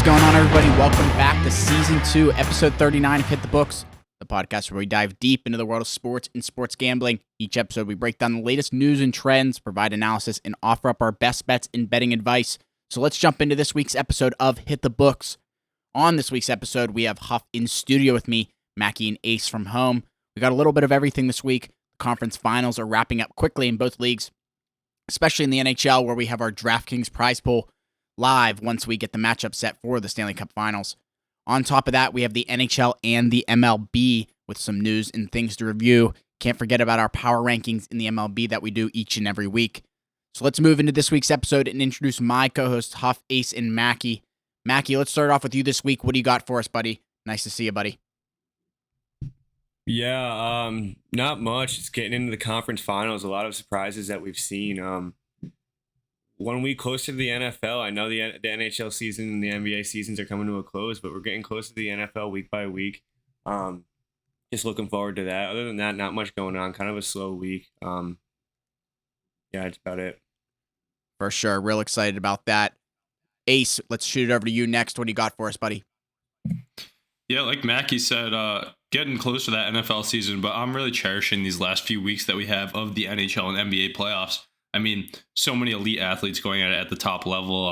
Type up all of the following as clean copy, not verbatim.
going on, everybody? Welcome back to Season 2, Episode 39 of Hit the Books, the podcast where we dive deep into the world of sports and sports gambling. Each episode, we break down the latest news and trends, provide analysis, and offer up our best bets and betting advice. So let's jump into this week's episode of Hit the Books. On this week's episode, we have Huff in studio with me, Mackie and Ace from home. We got a little bit of everything this week. The conference finals are wrapping up quickly in both leagues, especially in the NHL, where we have our DraftKings prize pool live once we get the matchup set for the Stanley Cup Finals. On top of that, we have the NHL and the MLB with some news and things to review. Can't forget about our power rankings in the MLB that we do each and every week. So let's move into this week's episode and introduce my co-hosts, Huff, Ace, and Mackie. Mackie, let's start off with you this week. What do you got for us, buddy? Nice to see you, buddy. Yeah, not much. It's getting into the conference finals. A lot of surprises that we've seen. 1 week closer to the NFL. I know the NHL season and the NBA seasons are coming to a close, but we're getting close to the NFL week by week. Just looking forward to that. Other than that, not much going on. Kind of a slow week. Yeah, that's about it. For sure. Real excited about that. Ace, let's shoot it over to you next. What do you got for us, buddy? Yeah, like Mackie said, getting close to that NFL season, but I'm really cherishing these last few weeks that we have of the NHL and NBA playoffs. I mean, so many elite athletes going at the top level.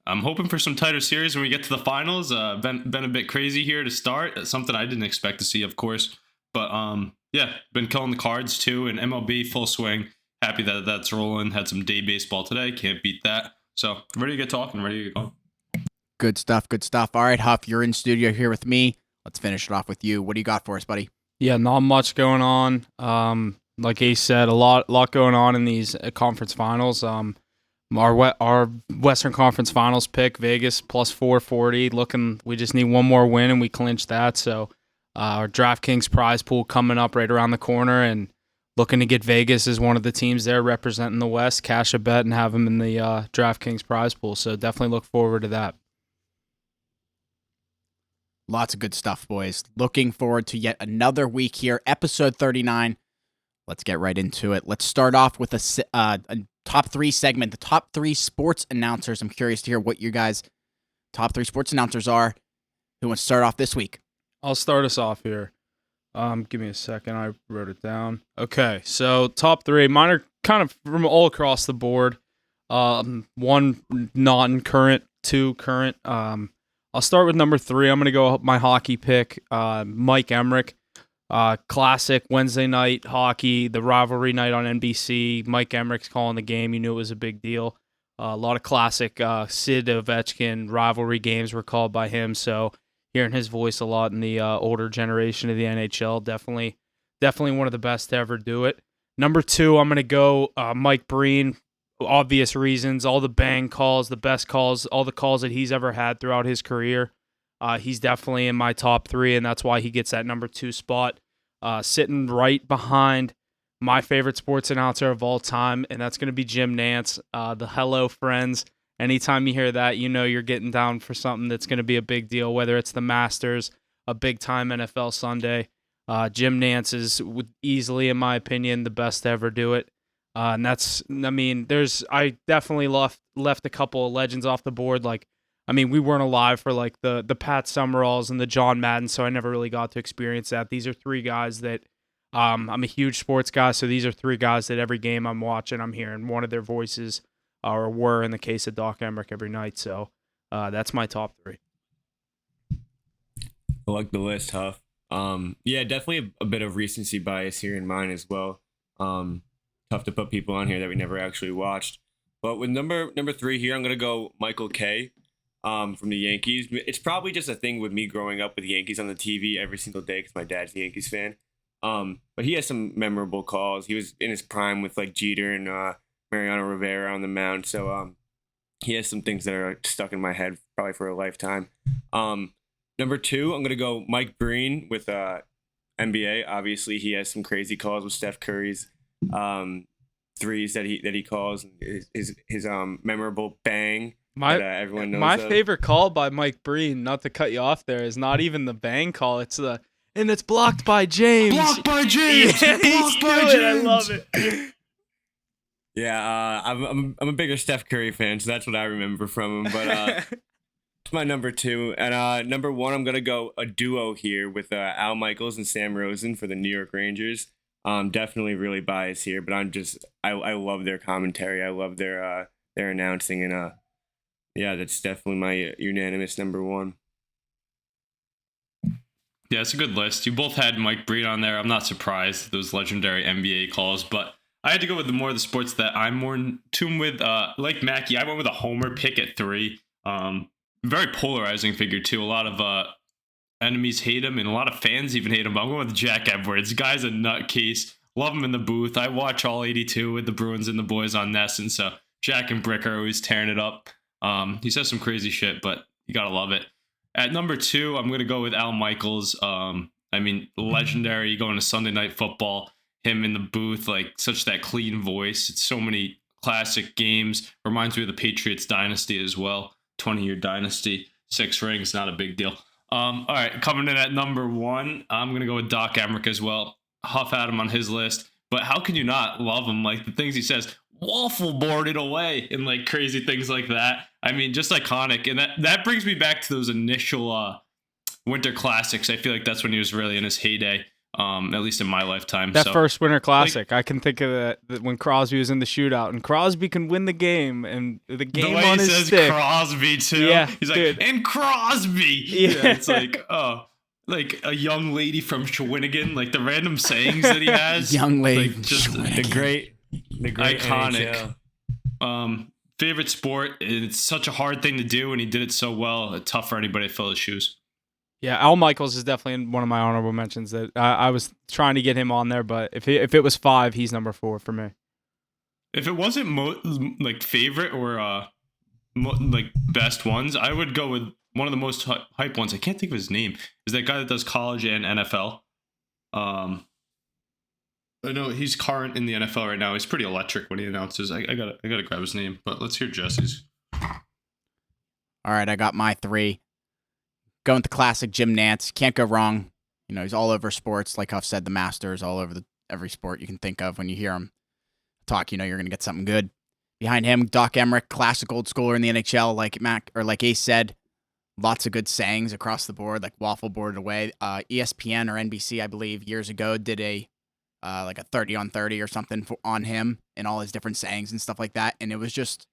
I'm hoping for some tighter series when we get to the finals. Been a bit crazy here to start. Something I didn't expect to see, of course. But yeah, been calling the cards too. And MLB full swing. Happy that that's rolling. Had some day baseball today. Can't beat that. So ready to get talking. Ready to get going. Good stuff. Good stuff. All right, Huff, you're in studio here with me. Let's finish it off with you. What do you got for us, buddy? Yeah, not much going on. Like Ace said, a lot going on in these conference finals. Our Western Conference Finals pick, Vegas plus 440. We just need one more win and we clinch that. So our DraftKings prize pool coming up right around the corner, and looking to get Vegas as one of the teams there representing the West, cash a bet and have them in the DraftKings prize pool. So definitely look forward to that. Lots of good stuff, boys. Looking forward to yet another week here, episode 39. Let's get right into it. Let's start off with a top three segment, the top three sports announcers. I'm curious to hear what your guys' top three sports announcers are. Who wants to start off this week? I'll start us off here. Give me a second. I wrote it down. Okay, so top three. Mine are kind of from all across the board. One non-current, two current. I'll start with number 3. I'm going to go my hockey pick, Mike Emrick. Classic Wednesday night hockey, the rivalry night on NBC. Mike Emrick's calling the game. You knew it was a big deal. A lot of classic Sid Ovechkin rivalry games were called by him. So hearing his voice a lot in the older generation of the NHL, definitely one of the best to ever do it. Number 2, I'm going to go Mike Breen. Obvious reasons, all the bang calls, the best calls, all the calls that he's ever had throughout his career. He's definitely in my top 3, and that's why he gets that number 2 spot, sitting right behind my favorite sports announcer of all time, and that's going to be Jim Nantz, the Hello Friends. Anytime you hear that, you know you're getting down for something that's going to be a big deal, whether it's the Masters, a big-time NFL Sunday. Jim Nantz is easily, in my opinion, the best to ever do it. And I definitely left a couple of legends off the board. We weren't alive for the Pat Summeralls and the John Madden, so I never really got to experience that. These are 3 guys that I'm a huge sports guy, so these are 3 guys that every game I'm watching, I'm hearing one of their voices, or were in the case of Doc Emrick every night. So that's my top 3. I like the list, Huff. Yeah, definitely a bit of recency bias here in mine as well. Tough to put people on here that we never actually watched. But with number 3 here, I'm going to go Michael Kay from the Yankees. It's probably just a thing with me growing up with the Yankees on the TV every single day because my dad's a Yankees fan. But he has some memorable calls. He was in his prime with Jeter and Mariano Rivera on the mound. So he has some things that are stuck in my head probably for a lifetime. Number 2, I'm going to go Mike Breen with NBA. Obviously, he has some crazy calls with Steph Curry's threes that he calls, his memorable bang that everyone knows. My favorite call by Mike Breen, not to cut you off there, is not even the bang call. It's it's blocked by James. Blocked by James. Yeah, blocked by James. I love it. Yeah, I'm a bigger Steph Curry fan, so that's what I remember from him. But It's my number 2. And number 1, I'm going to go a duo here with Al Michaels and Sam Rosen for the New York Rangers. Definitely really biased here, but I love their commentary. I love their announcing, and yeah, that's definitely my unanimous number 1. Yeah, it's a good list. You both had Mike Breed on there. I'm not surprised, those legendary NBA calls, but I had to go with more of the sports that I'm more in tune with. Like Mackie, I went with a homer pick at 3. Very polarizing figure too. A lot of enemies hate him, and a lot of fans even hate him. But I'm going with Jack Edwards. Guy's a nutcase. Love him in the booth. I watch all 82 with the Bruins and the boys on Nesson. So Jack and Brick are always tearing it up. He says some crazy shit, but you gotta love it. At number 2, I'm gonna go with Al Michaels. Legendary. Going to Sunday Night Football. Him in the booth, like such that clean voice. It's so many classic games. Reminds me of the Patriots dynasty as well. 20-year dynasty, 6 rings, not a big deal. All right, coming in at number 1, I'm going to go with Doc Emmerich as well. Huff had him on his list, but how can you not love him? Like the things he says, waffle boarded away, and like crazy things like that. I mean, just iconic. And that brings me back to those initial Winter Classics. I feel like that's when he was really in his heyday. At least in my lifetime. That first Winter Classic, I can think of that when Crosby was in the shootout, and Crosby can win the game, and the game the way on he his says stick. Crosby too. Yeah, he's dude. like, and Crosby. Yeah. It's like, oh, like a young lady from Shawinigan, like the random sayings that he has. Young lady, like, just The great iconic. NHL. Favorite sport. It's such a hard thing to do, and he did it so well. It's tough for anybody to fill his shoes. Yeah, Al Michaels is definitely one of my honorable mentions. That I was trying to get him on there, but if it was 5, he's number 4 for me. If it wasn't like favorite or like best ones, I would go with one of the most hype ones. I can't think of his name. Is that guy that does college and NFL? I know he's current in the NFL right now. He's pretty electric when he announces. I gotta grab his name. But let's hear Jesse's. All right, I got my 3. Going with the classic Jim Nantz. Can't go wrong. You know, he's all over sports. Like Huff said, the Masters, all over every sport you can think of. When you hear him talk, you know you're going to get something good. Behind him, Doc Emmerich, classic old schooler in the NHL. Like Ace said, lots of good sayings across the board, like waffle boarded away. ESPN or NBC, I believe, years ago did a 30 on 30 or something on him and all his different sayings and stuff like that. And it was just,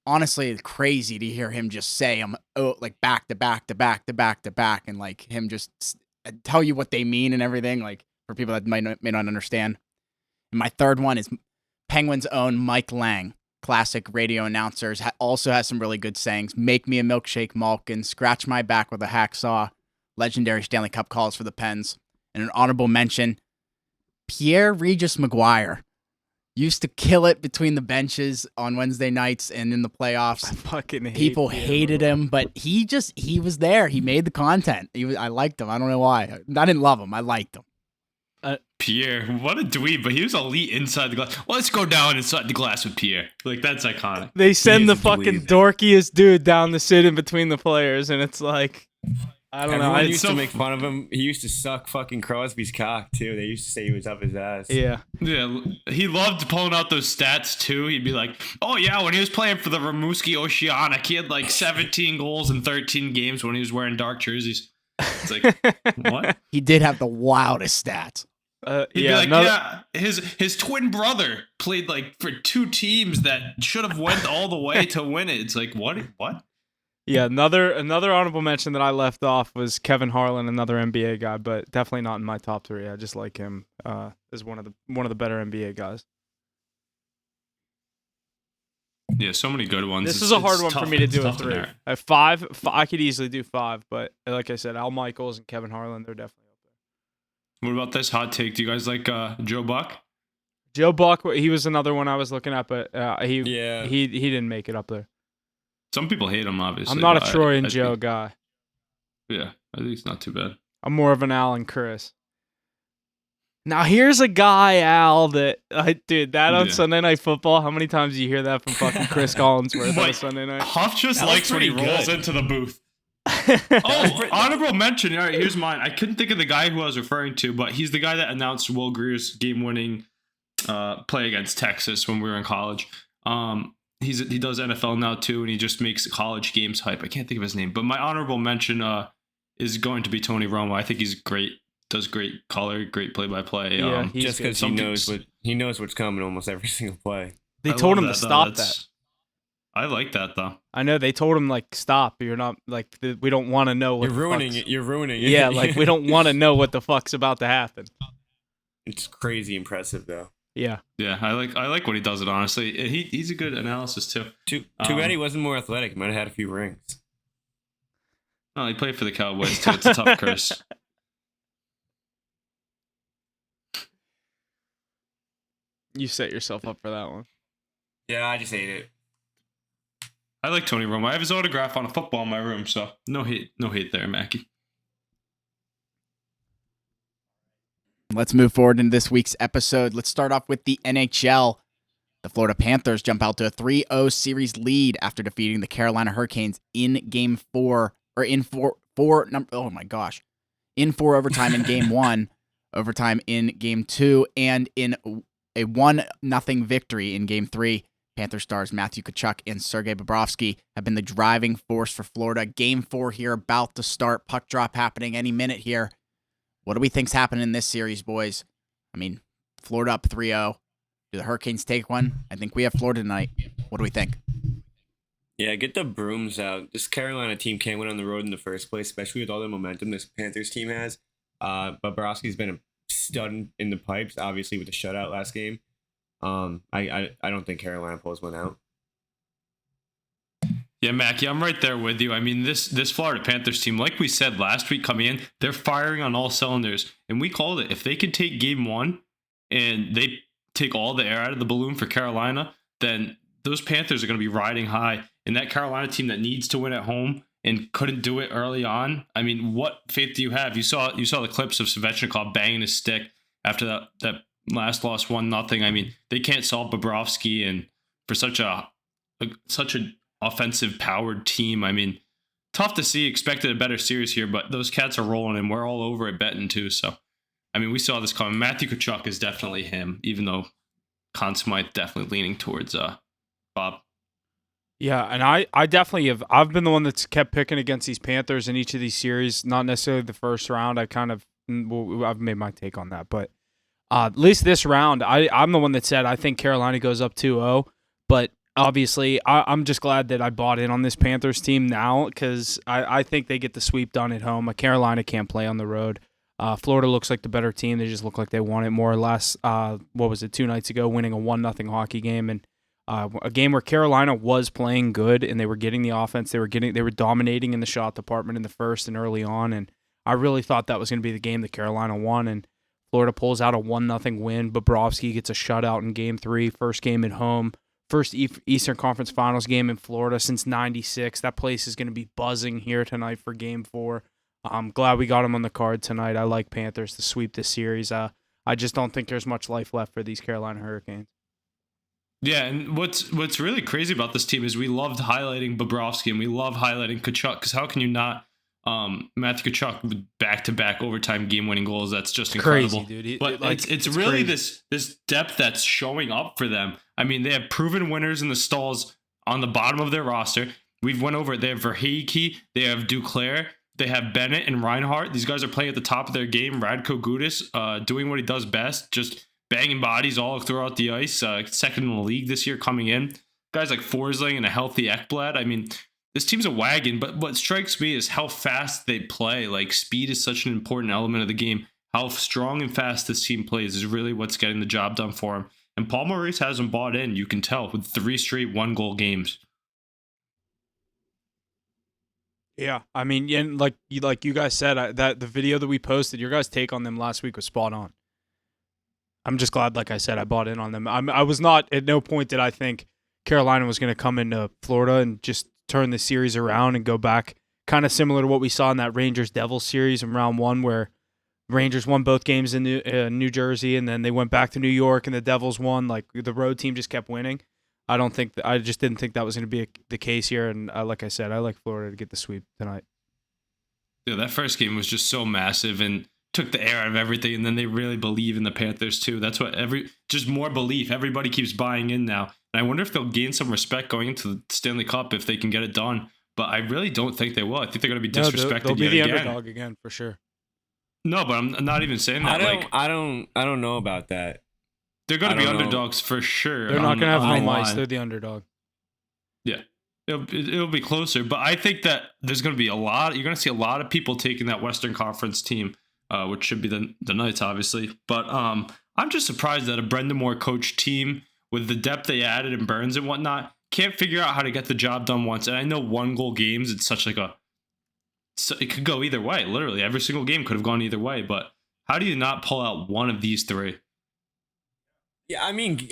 honestly, it's crazy to hear him just say them like back to back to back to back to back, and like him just tell you what they mean and everything, like for people that may not understand. And my 3rd one is Penguins' own Mike Lang, classic radio announcers, also has some really good sayings. Make me a milkshake, Malkin. Scratch my back with a hacksaw. Legendary Stanley Cup calls for the Pens. And an honorable mention, Pierre Regis Maguire. Used to kill it between the benches on Wednesday nights and in the playoffs. I fucking hate People hated him, but he was there. He made the content. I liked him. I don't know why. I didn't love him. I liked him. Pierre, what a dweeb, but he was elite inside the glass. Well, let's go down inside the glass with Pierre. Like, that's iconic. They send the He is a fucking dweeb. dorkiest dude down to sit in between the players, and it's like, I don't know. Everyone It's used so to make fun of him. He used to suck fucking Crosby's cock too. They used to say he was up his ass. Yeah. Yeah, he loved pulling out those stats too. He'd be like, "Oh yeah, when he was playing for the Rimouski Oceanic, he had like 17 goals in 13 games when he was wearing dark jerseys." It's like, what? He did have the wildest stats. He'd be like, yeah, his twin brother played like for 2 teams that should have went all the way to win it. It's like, what? Yeah, another honorable mention that I left off was Kevin Harlan, another NBA guy, but definitely not in my top 3. I just like him as one of the better NBA guys. Yeah, so many good ones. This is a hard one for me to do a It's tough 3. narrow. At 5, I could easily do 5, but like I said, Al Michaels and Kevin Harlan, they're definitely up there. What about this hot take? Do you guys like Joe Buck? Joe Buck, he was another one I was looking at, but he Yeah. didn't make it up there. Some people hate him, obviously. I'm not a but Troy and I Joe think- guy. Yeah, I think it's not too bad. I'm more of an Al and Chris. Now here's a guy, Al, that dude, that on Yeah. Sunday Night Football. How many times do you hear that from fucking Chris Collinsworth on a Wait, Sunday night? Huff just That was likes when he pretty rolls good. into the booth. Oh, honorable mention. All right, here's mine. I couldn't think of the guy who I was referring to, but he's the guy that announced Will Greer's game-winning play against Texas when we were in college. he does NFL now too, and he just makes college games hype. I can't think of his name, but my honorable mention is going to be Tony Romo. I think he's great. Does great color, great play-by-play. Yeah, just because he knows what's coming almost every single play. They told him to stop that. I like that though. I know they told him like stop. You're not like we don't want to know what You're ruining it. You're ruining it. Yeah, like we don't want to know what the fuck's about to happen. It's crazy impressive though. Yeah. Yeah, I like when he does it. Honestly, he's a good analysis too. Too bad he wasn't more athletic. He might have had a few rings. Oh, he played for the Cowboys too. It's a tough curse. You set yourself up for that one. Yeah, I just hate it. I like Tony Romo. I have his autograph on a football in my room, so no hate there, Mackie. Let's move forward in this week's episode. Let's start off with the NHL. The Florida Panthers jump out to a 3-0 series lead after defeating the Carolina Hurricanes in Game 4, or in four overtime in Game 1, overtime in Game 2, and in a 1-0 victory in Game 3. Panther stars Matthew Tkachuk and Sergei Bobrovsky have been the driving force for Florida. Game 4 here about to start. Puck drop happening any minute here. What do we think's happening in this series, boys? I mean, Florida up 3-0. Do the Hurricanes take one? I think we have Florida tonight. What do we think? Yeah, get the brooms out. This Carolina team can't win on the road in the first place, especially with all the momentum this Panthers team has. Bobrovsky's been a stud in the pipes, obviously with the shutout last game. I don't think Carolina pulls one out. Yeah, Mackie, I'm right there with you. I mean, this Florida Panthers team, like we said last week coming in, they're firing on all cylinders. And we called it. If they could take Game 1 and they take all the air out of the balloon for Carolina, then those Panthers are going to be riding high. And that Carolina team that needs to win at home and couldn't do it early on, I mean, what faith do you have? You saw the clips of Svechnikov banging his stick after that last loss 1-0. I mean, they can't solve Bobrovsky, and for such an offensive powered team, I mean, tough to see. Expected a better series here, but those cats are rolling, and we're all over it betting too. So, I mean, we saw this coming. Matthew Tkachuk is definitely him, even though Conn Smythe definitely leaning towards Bob. Yeah, and I definitely have. I've been the one that's kept picking against these Panthers in each of these series. Not necessarily the first round. I've made my take on that, but at least this round, I'm the one that said I think Carolina goes up 2-0. But obviously, I'm just glad that I bought in on this Panthers team now because I think they get the sweep done at home. Carolina can't play on the road. Florida looks like the better team. They just look like they won it more or less. What was it, 2 nights ago, winning a 1-0 hockey game, and a game where Carolina was playing good and they were getting the offense. They were dominating in the shot department in the first and early on, and I really thought that was going to be the game that Carolina won, and Florida pulls out a 1-0 win. Bobrovsky gets a shutout in Game 3, first game at home, first Eastern Conference Finals game in Florida since '96. That place is going to be buzzing here tonight for Game 4. I'm glad we got him on the card tonight. I like Panthers to sweep this series. I just don't think there's much life left for these Carolina Hurricanes. Yeah, and what's really crazy about this team is we loved highlighting Bobrovsky and we love highlighting Tkachuk, because how can you not? Matthew Tkachuk with back-to-back overtime game-winning goals. That's just incredible. Crazy, dude. But it's really crazy. this depth that's showing up for them. I mean, they have proven winners in the stalls on the bottom of their roster. We've went over it. They have Verhaeghe, they have Duclair, they have Bennett and Reinhart. These guys are playing at the top of their game. Radko Gudas doing what he does best, just banging bodies all throughout the ice. Second in the league this year coming in. Guys like Forsling and a healthy Ekblad. I mean, this team's a wagon, but what strikes me is how fast they play. Like, speed is such an important element of the game. How strong and fast this team plays is really what's getting the job done for them. And Paul Maurice hasn't bought in, you can tell, with 3 straight 1-goal games. Yeah, I mean, and like you guys said, that the video that we posted, your guys' take on them last week was spot on. I'm just glad, like I said, I bought in on them. I was not, at no point did I think Carolina was going to come into Florida and just turn the series around and go back, kind of similar to what we saw in that Rangers-Devils series in round 1, where Rangers won both games in New Jersey, and then they went back to New York, and the Devils won. Like, the road team just kept winning. I just didn't think that was going to be the case here, and like I said, I like Florida to get the sweep tonight. Yeah, that first game was just so massive and took the air out of everything, and then they really believe in the Panthers too. That's what just more belief. Everybody keeps buying in now. And I wonder if they'll gain some respect going into the Stanley Cup if they can get it done. But I really don't think they will. I think they're going to be disrespected They'll be yet the again. underdog again for sure. No, but I'm not even saying that. I don't know about that. They're going to be I don't know. underdogs for sure. They're not going to have on home the ice. line. They're the underdog. Yeah. It'll be closer, but I think that there's going to be you're going to see a lot of people taking that Western Conference team, which should be the Knights, obviously. But I'm just surprised that a Brendan Moore coached team with the depth they added and Burns and whatnot can't figure out how to get the job done once. And I know 1-goal games, it's such like it could go either way. Literally, every single game could have gone either way. But how do you not pull out one of these three? Yeah, I mean,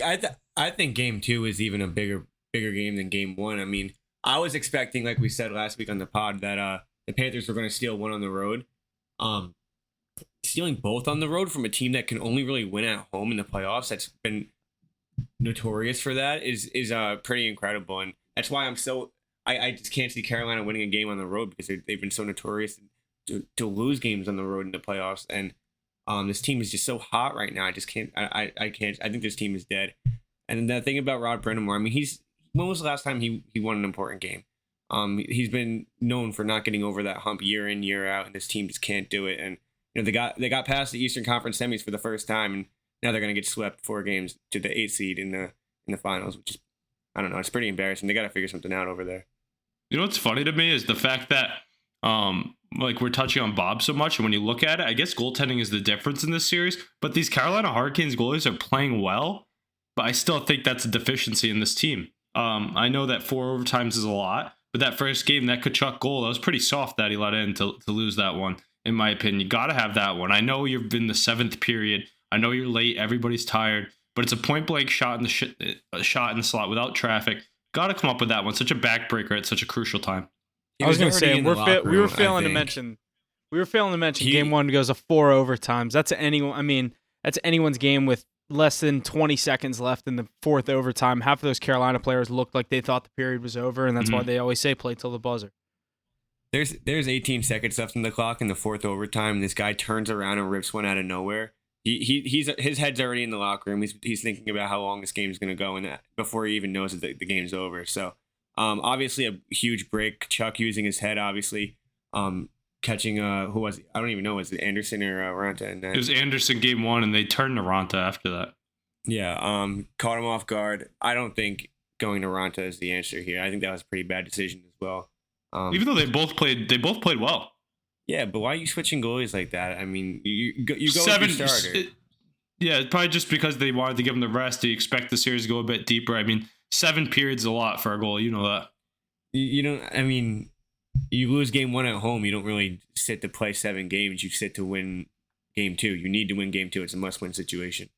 I think game 2 is even a bigger game than game 1. I mean, I was expecting, like we said last week on the pod, that the Panthers were going to steal one on the road. Stealing both on the road from a team that can only really win at home in the playoffs, that's been notorious for that, is pretty incredible. And that's why I just can't see Carolina winning a game on the road, because they've been so notorious to lose games on the road in the playoffs. And this team is just so hot right now. I just can't. I can't. I think this team is dead. And the thing about Rod Brind'Amour, I mean, when was the last time he won an important game? He's been known for not getting over that hump year in, year out, and this team just can't do it. And they got past the Eastern Conference semis for the first time, and now they're going to get swept 4 games to the 8th seed in the finals, which is, I don't know, it's pretty embarrassing. They got to figure something out over there. You know what's funny to me is the fact that like we're touching on Bob so much, and when you look at it, I guess goaltending is the difference in this series. But these Carolina Hurricanes goalies are playing well, but I still think that's a deficiency in this team. I know that 4 overtimes is a lot, but that first game, that Kachuk goal, that was pretty soft that he let in to lose that one, in my opinion. You got to have that one. I know you've been the 7th period. I know you're late. Everybody's tired, but it's a point-blank shot in the slot without traffic. Got to come up with that one. Such a backbreaker at such a crucial time. I was going to say, we were failing to mention game 1 goes to 4 overtimes. That's anyone's game with less than 20 seconds left in the 4th overtime. Half of those Carolina players looked like they thought the period was over, and that's why they always say play till the buzzer. There's 18 seconds left in the clock in the 4th overtime. This guy turns around and rips one out of nowhere. His head's already in the locker room. He's thinking about how long this game's going to go, and before he even knows that the game's over. So obviously a huge break. Chuck using his head, obviously. Catching who was it? I don't even know, was it Anderson or Ranta? And it was Anderson game 1, and they turned to Ranta after that. Yeah, caught him off guard. I don't think going to Ranta is the answer here. I think that was a pretty bad decision as well. Even though they both played well. Yeah, but why are you switching goalies like that? I mean, you go with your starter. Yeah, probably just because they wanted to give him the rest. They expect the series to go a bit deeper. I mean, 7 periods is a lot for a goal. You know that. You don't. I mean, you lose game 1 at home. You don't really sit to play 7 games. You sit to win game 2. You need to win game 2. It's a must-win situation.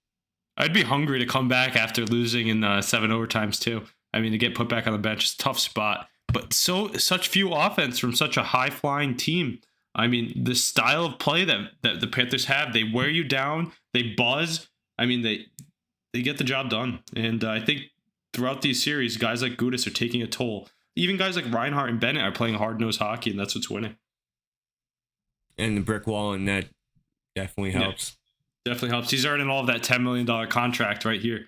I'd be hungry to come back after losing in 7 overtimes too. I mean, to get put back on the bench is a tough spot. But such few offense from such a high-flying team. I mean, the style of play that the Panthers have, they wear you down, they buzz. I mean, they get the job done. And I think throughout these series, guys like Gudas are taking a toll. Even guys like Reinhart and Bennett are playing hard-nosed hockey, and that's what's winning. And the brick wall and net definitely helps. Yeah, definitely helps. He's earning all of that $10 million contract right here.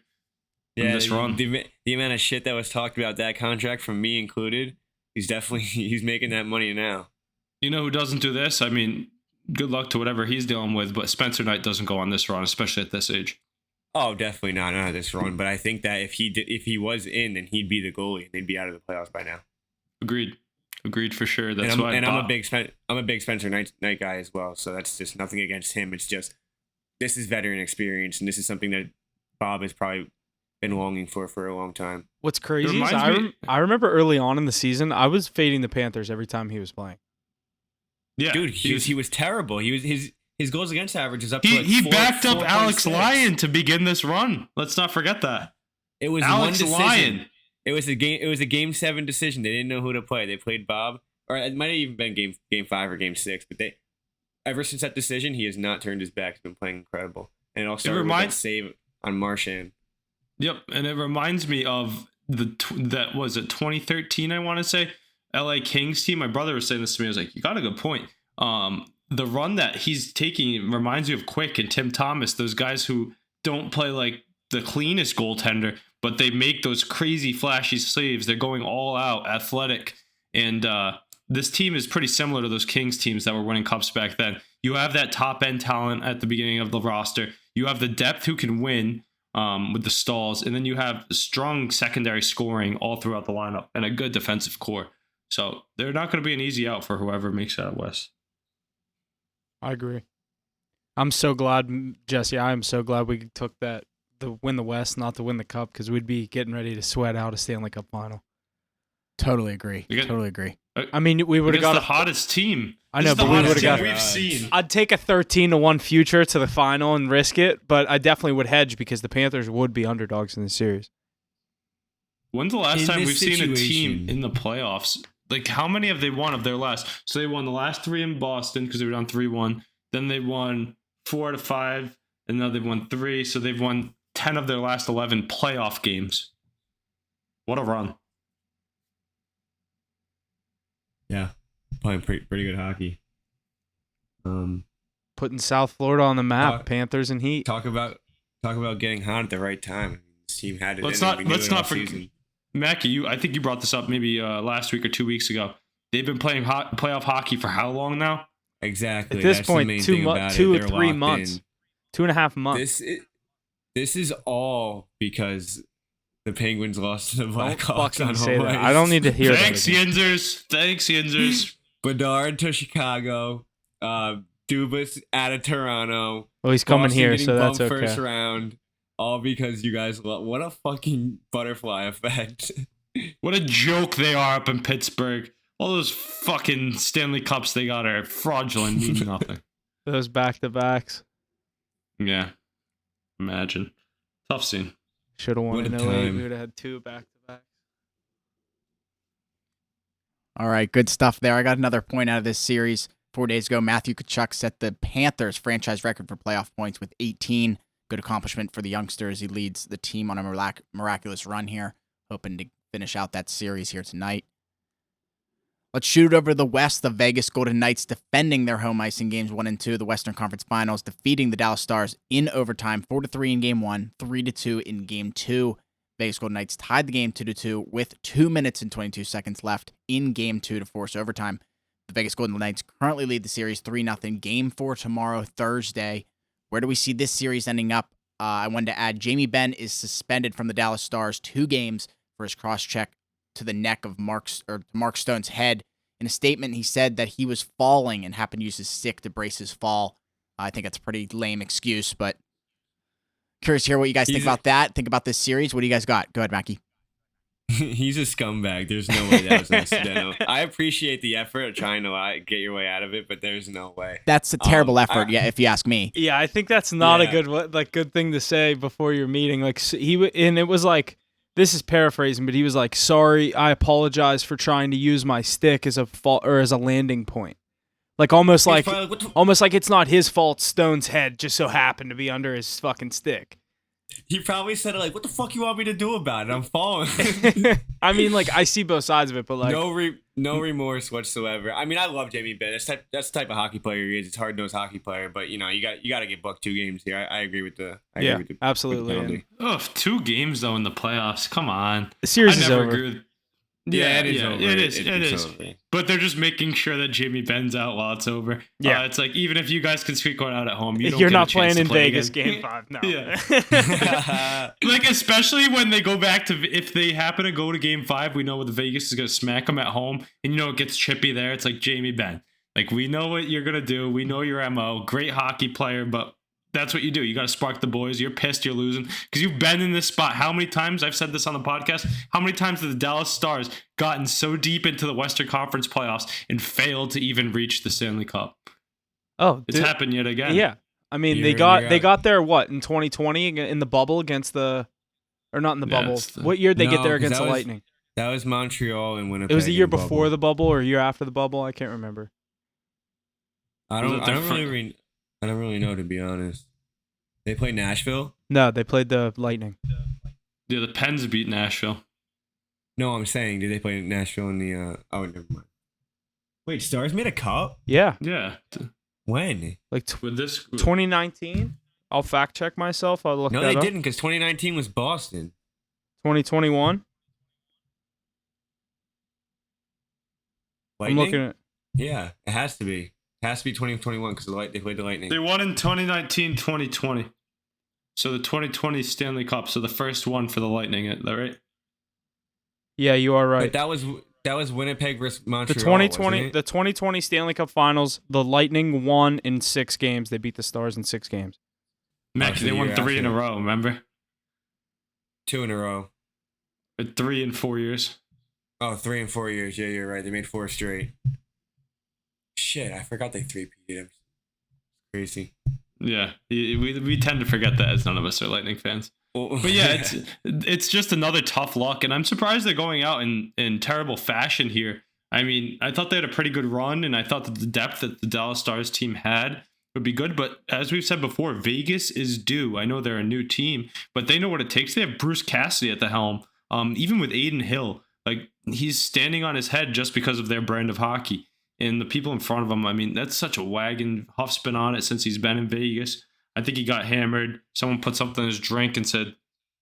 Yeah, this run. The amount of shit that was talked about that contract, from me included, he's making that money now. You know who doesn't do this? I mean, good luck to whatever he's dealing with, but Spencer Knight doesn't go on this run, especially at this age. Oh, definitely not this run. But I think that if he was in, then he'd be the goalie, and they'd be out of the playoffs by now. Agreed for sure. That's and why. I'm a big Spencer Knight guy as well. So that's just nothing against him. It's just this is veteran experience, and this is something that Bob has probably been longing for a long time. What's crazy is I remember early on in the season, I was fading the Panthers every time he was playing. Yeah, dude, he was terrible. He was his goals against average is up. He backed up Alex Lyon to begin this run. Let's not forget that. It was Alex Lyon. It was a game 7 decision. They didn't know who to play. They played Bob, or it might have even been game 5 or game 6. But ever since that decision, he has not turned his back. He's been playing incredible, and it all started with that save on Marchand. Yep, and it reminds me of that was it 2013, I want to say, LA Kings team. My brother was saying this to me. I was like, you got a good point. The run that he's taking reminds me of Quick and Tim Thomas, those guys who don't play like the cleanest goaltender, but they make those crazy flashy saves. They're going all out, athletic, and this team is pretty similar to those Kings teams that were winning cups back then. You have that top end talent at the beginning of the roster. You have the depth who can win with the stalls, and then you have strong secondary scoring all throughout the lineup and a good defensive core. So they're not going to be an easy out for whoever makes it out west. I agree. I'm so glad, Jesse. I am so glad we took that to win the West, not to win the Cup, because we'd be getting ready to sweat out a Stanley Cup final. Totally agree. Totally agree. I mean, we would have got the hottest team. I know, but we would have got. We've seen. I'd take a 13-1 future to the final and risk it, but I definitely would hedge because the Panthers would be underdogs in this series. When's the last time we've seen a team in the playoffs? Like, how many have they won of their last? So they won the last 3 in Boston because they were down 3-1. Then they won 4 out of 5, and now they've won 3. So they've won 10 of their last 11 playoff games. What a run! Yeah, playing pretty good hockey. Putting South Florida on the map, Panthers and Heat. Talk about getting hot at the right time. This team had it. Let's not forget, Mackie. I think you brought this up maybe last week or 2 weeks ago. They've been playing playoff hockey for how long now? Exactly. At this That's point, the main 2 thing about 2 it. or 3 months, 2.5 months. This is all because the Penguins lost to the Blackhawks on say home that. ice. I don't need to hear Thanks, that. Yinzers. Thanks, Yinzers. Bedard to Chicago. Dubas out of Toronto. Well, he's coming Boston here, getting so that's bumped okay. First round, all because you guys. What a fucking butterfly effect. What a joke they are up in Pittsburgh. All those fucking Stanley Cups they got are fraudulent, mean nothing. Those back-to-backs. Yeah. Imagine. Tough scene. Should have won What in a 08. time. We would have had 2 back-to-backs. All right, good stuff there. I got another point out of this series. 4 days ago, Matthew Tkachuk set the Panthers' franchise record for playoff points with 18. Good accomplishment for the youngster as he leads the team on a miraculous run here. Hoping to finish out that series here tonight. Let's shoot over the West. The Vegas Golden Knights defending their home ice in games 1 and 2 of the Western Conference Finals, defeating the Dallas Stars in overtime, 4-3 in game 1, 3-2 in game 2. Vegas Golden Knights tied the game 2-2 with 2 minutes and 22 seconds left in game 2 to force overtime. The Vegas Golden Knights currently lead the series 3-0. Game 4 tomorrow, Thursday. Where do we see this series ending up? I wanted to add Jamie Benn is suspended from the Dallas Stars 2 games for his cross-check to the neck of Mark Stone's head. In a statement, he said that he was falling and happened to use his stick to brace his fall. I think that's a pretty lame excuse, but curious to hear what you guys think about that. Think about this series. What do you guys got? Go ahead, Mackie. He's a scumbag. There's no way that was accidental. I appreciate the effort of trying to get your way out of it, but there's no way. That's a terrible effort, if you ask me. Yeah, I think that's not a good thing to say before your meeting. Like and it was like, this is paraphrasing, but he was like, "Sorry, I apologize for trying to use my stick as a as a landing point." Like almost like it's not his fault. Stone's head just so happened to be under his fucking stick. He probably said it like, "What the fuck you want me to do about it? I'm falling." I mean, like I see both sides of it, but like no remorse whatsoever. I mean, I love Jamie Benn. That's the type of hockey player he is. It's hard-nosed hockey player, but you got to get booked 2 games here. I agree with the absolutely. penalty. Oh, 2 games though in the playoffs. Come on. The series I is never over. agree with. It is over. It is. Over. But they're just making sure that Jamie Benn's out while it's over. Yeah. It's like, even if you guys can squeak one out at home, you're not playing in Vegas game 5. No. Yeah. Like, especially when they go back to, if they happen to go to game 5, we know the Vegas is going to smack them at home. And it gets chippy there. It's like Jamie Benn. Like, we know what you're going to do. We know your MO. Great hockey player, but that's what you do. You got to spark the boys. You're pissed you're losing because you've been in this spot. How many times? I've said this on the podcast. How many times have the Dallas Stars gotten so deep into the Western Conference playoffs and failed to even reach the Stanley Cup? Oh, it's happened yet again. Yeah. I mean, they got there, in 2020 in the bubble against or not in the bubble. What year did they get there against the Lightning? That was Montreal and Winnipeg. It was the year before the bubble or a year after the bubble. I can't remember. I don't really know, to be honest. They played Nashville? No, they played the Lightning. Yeah, the Pens beat Nashville. No, I'm saying, did they play Nashville in the oh, never mind. Wait, Stars made a cup? Yeah. Yeah. When? Like with this 2019 I'll fact check myself. I'll look No, that they up. didn't, because 2019 was Boston. 2021. Lightning? I'm looking at. Yeah, it has to be. It has to be 2021 because they played the Lightning. They won in 2019, 2020. So the 2020 Stanley Cup. So the first one for the Lightning. Is that right? Yeah, you are right. But that was Winnipeg versus Montreal. The 2020 wasn't it? the 2020 Stanley Cup Finals, the Lightning won in 6 games. They beat the Stars in 6 games. Mac, so they won you're 3 in a accurate. row, remember? 2 in a row. Or 3 in 4 years. Oh, 3 in 4 years. Yeah, you're right. They made 4 straight. Shit, I forgot they 3-peated him. Crazy. Yeah, we tend to forget that as none of us are Lightning fans. But yeah, it's just another tough luck, and I'm surprised they're going out in terrible fashion here. I mean, I thought they had a pretty good run, and I thought that the depth that the Dallas Stars team had would be good. But as we've said before, Vegas is due. I know they're a new team, but they know what it takes. They have Bruce Cassidy at the helm. Even with Aiden Hill, like he's standing on his head just because of their brand of hockey. And the people in front of him, I mean, that's such a wagon. Huff's been on it since he's been in Vegas. I think he got hammered. Someone put something in his drink and said,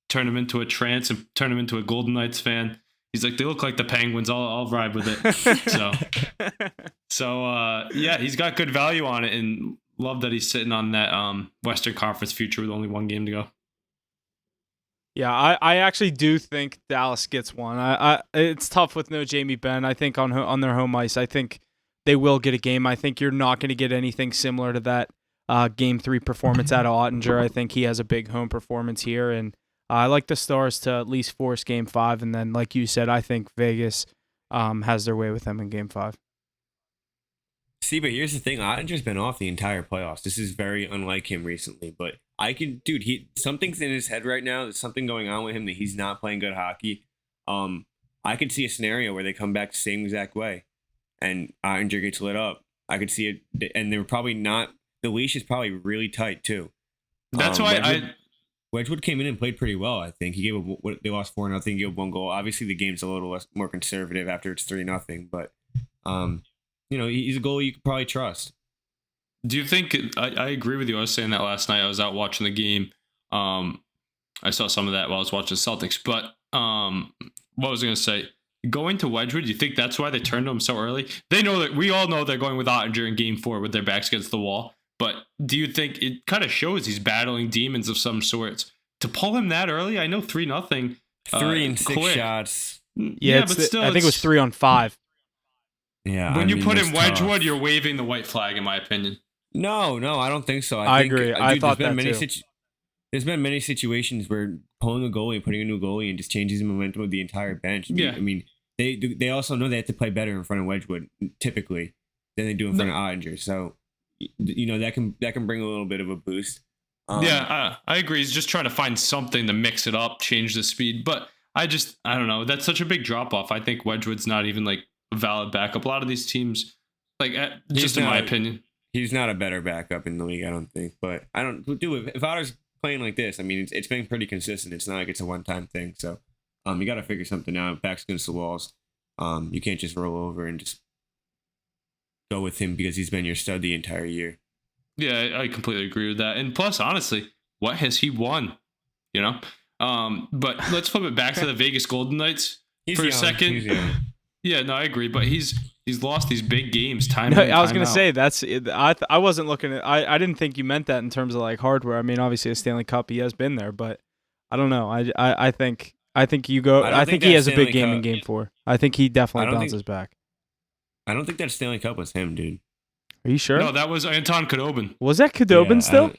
turn him into a trance and turn him into a Golden Knights fan. He's like, they look like the Penguins. I'll ride with it. Yeah, he's got good value on it, and love that he's sitting on that Western Conference future with only 1 game to go. Yeah, I actually do think Dallas gets one. It's tough with no Jamie Benn. I think on their home ice, I think they will get a game. I think you're not going to get anything similar to that Game 3 performance out of Ottinger. I think he has a big home performance here, and I like the Stars to at least force Game 5, and then, like you said, I think Vegas has their way with them in Game 5. See, but here's the thing. Ottinger's been off the entire playoffs. This is very unlike him recently, but something's in his head right now. There's something going on with him that he's not playing good hockey. I could see a scenario where they come back the same exact way, and Ottinger gets lit up. I could see it, and they're probably not. The leash is probably really tight too. That's why Wedgwood came in and played pretty well. I think he gave they lost 4-0. He gave 1 goal. Obviously, the game's a little more conservative after it's 3-0, but he's a goalie you could probably trust. Do you think I agree with you? I was saying that last night. I was out watching the game. I saw some of that while I was watching the Celtics. But what was I going to say? Going to Wedgwood, you think that's why they turned to him so early? They know that we all know they're going with Ottinger in Game 4 with their backs against the wall. But do you think it kind of shows he's battling demons of some sorts? To pull him that early, I know 3-0. 3 and 6 quick. shots. Yeah, but still, I think it was 3 on 5. Yeah. When you put it's in Wedgwood, tough. you're waving the white flag, in my opinion. No, I don't think so. I think, agree. I thought that too. There's been many situations where pulling a goalie and putting a new goalie and just changes the momentum of the entire bench. Yeah. I mean, they also know they have to play better in front of Wedgwood typically than they do in front of Ottinger. So, that can bring a little bit of a boost. I agree. He's just trying to find something to mix it up, change the speed. But I don't know. That's such a big drop off. I think Wedgwood's not even like a valid backup. A lot of these teams, just in my opinion, he's not a better backup in the league, I don't think. But I don't do it. If Otter's playing like this, I mean, it's been pretty consistent. It's not like it's a one-time thing. So, you got to figure something out. Backs against the walls. You can't just roll over and just go with him because he's been your stud the entire year. Yeah, I completely agree with that. And plus, honestly, what has he won? But let's flip it back to the Vegas Golden Knights for a second. He's young. Yeah, no, I agree. But he's lost these big games time. No, in, I was time going to out. say that's I wasn't looking at I didn't think you meant that in terms of like hardware. I mean, obviously a Stanley Cup, he has been there, but I don't know. I think you go. I think he has a big game in Game 4. I think he definitely bounces back. I don't think that Stanley Cup was him, dude. Are you sure? No, that was Anton Khudobin. Was that Khudobin still?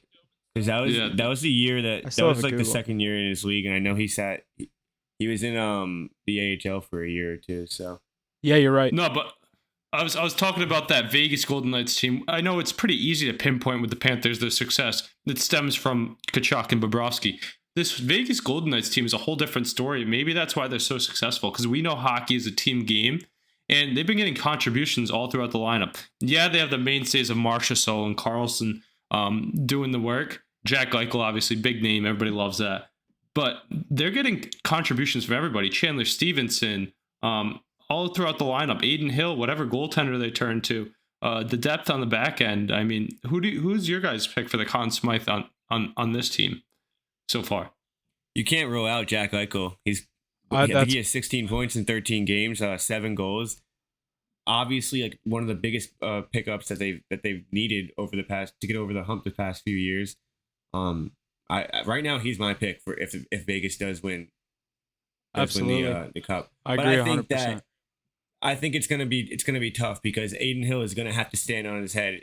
Because that was the year that was like the second year in his league, and I know he was in the AHL for a year or two. So yeah, you're right. No, but I was talking about that Vegas Golden Knights team. I know it's pretty easy to pinpoint with the Panthers their success. It stems from Tkachuk and Bobrovsky. This Vegas Golden Knights team is a whole different story. Maybe that's why they're so successful, because we know hockey is a team game, and they've been getting contributions all throughout the lineup. Yeah, they have the mainstays of Marchessault and Carlson doing the work. Jack Eichel, obviously, big name. Everybody loves that. But they're getting contributions from everybody. Chandler Stevenson, all throughout the lineup. Aiden Hill, whatever goaltender they turn to. The depth on the back end. I mean, who's your guys' pick for the Conn Smythe on this team so far. You can't rule out Jack Eichel. I think he has 16 points in 13 games, 7 goals. Obviously, like one of the biggest pickups that they've needed over the past to get over the hump the past few years. Right now he's my pick for if Vegas does win. Absolutely, the cup. I agree 100%. I think it's gonna be tough because Aiden Hill is gonna have to stand on his head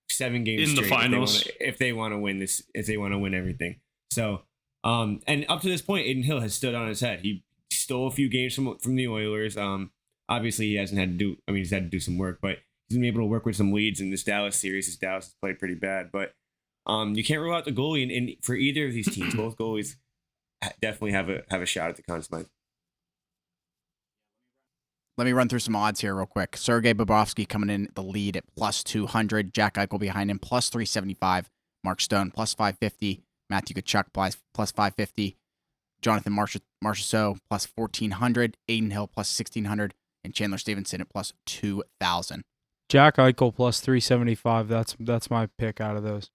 7 games in the straight finals if they want to win this, if they want to win everything. So, and up to this point, Aiden Hill has stood on his head. He stole a few games from the Oilers. Obviously he hasn't had to do. I mean, he's had to do some work, but he's been able to work with some leads in this Dallas series. This Dallas has played pretty bad, but you can't rule out the goalie. And for either of these teams, both goalies definitely have a shot at the Conn Smythe. Let me run through some odds here real quick. Sergei Bobrovsky coming in the lead at plus 200. Jack Eichel behind him, plus 375. Mark Stone, plus 550. Matthew Tkachuk, plus 550. Jonathan Marchessault, plus 1,400. Aiden Hill, plus 1,600. And Chandler Stevenson at plus 2,000. Jack Eichel plus 375. That's my pick out of those.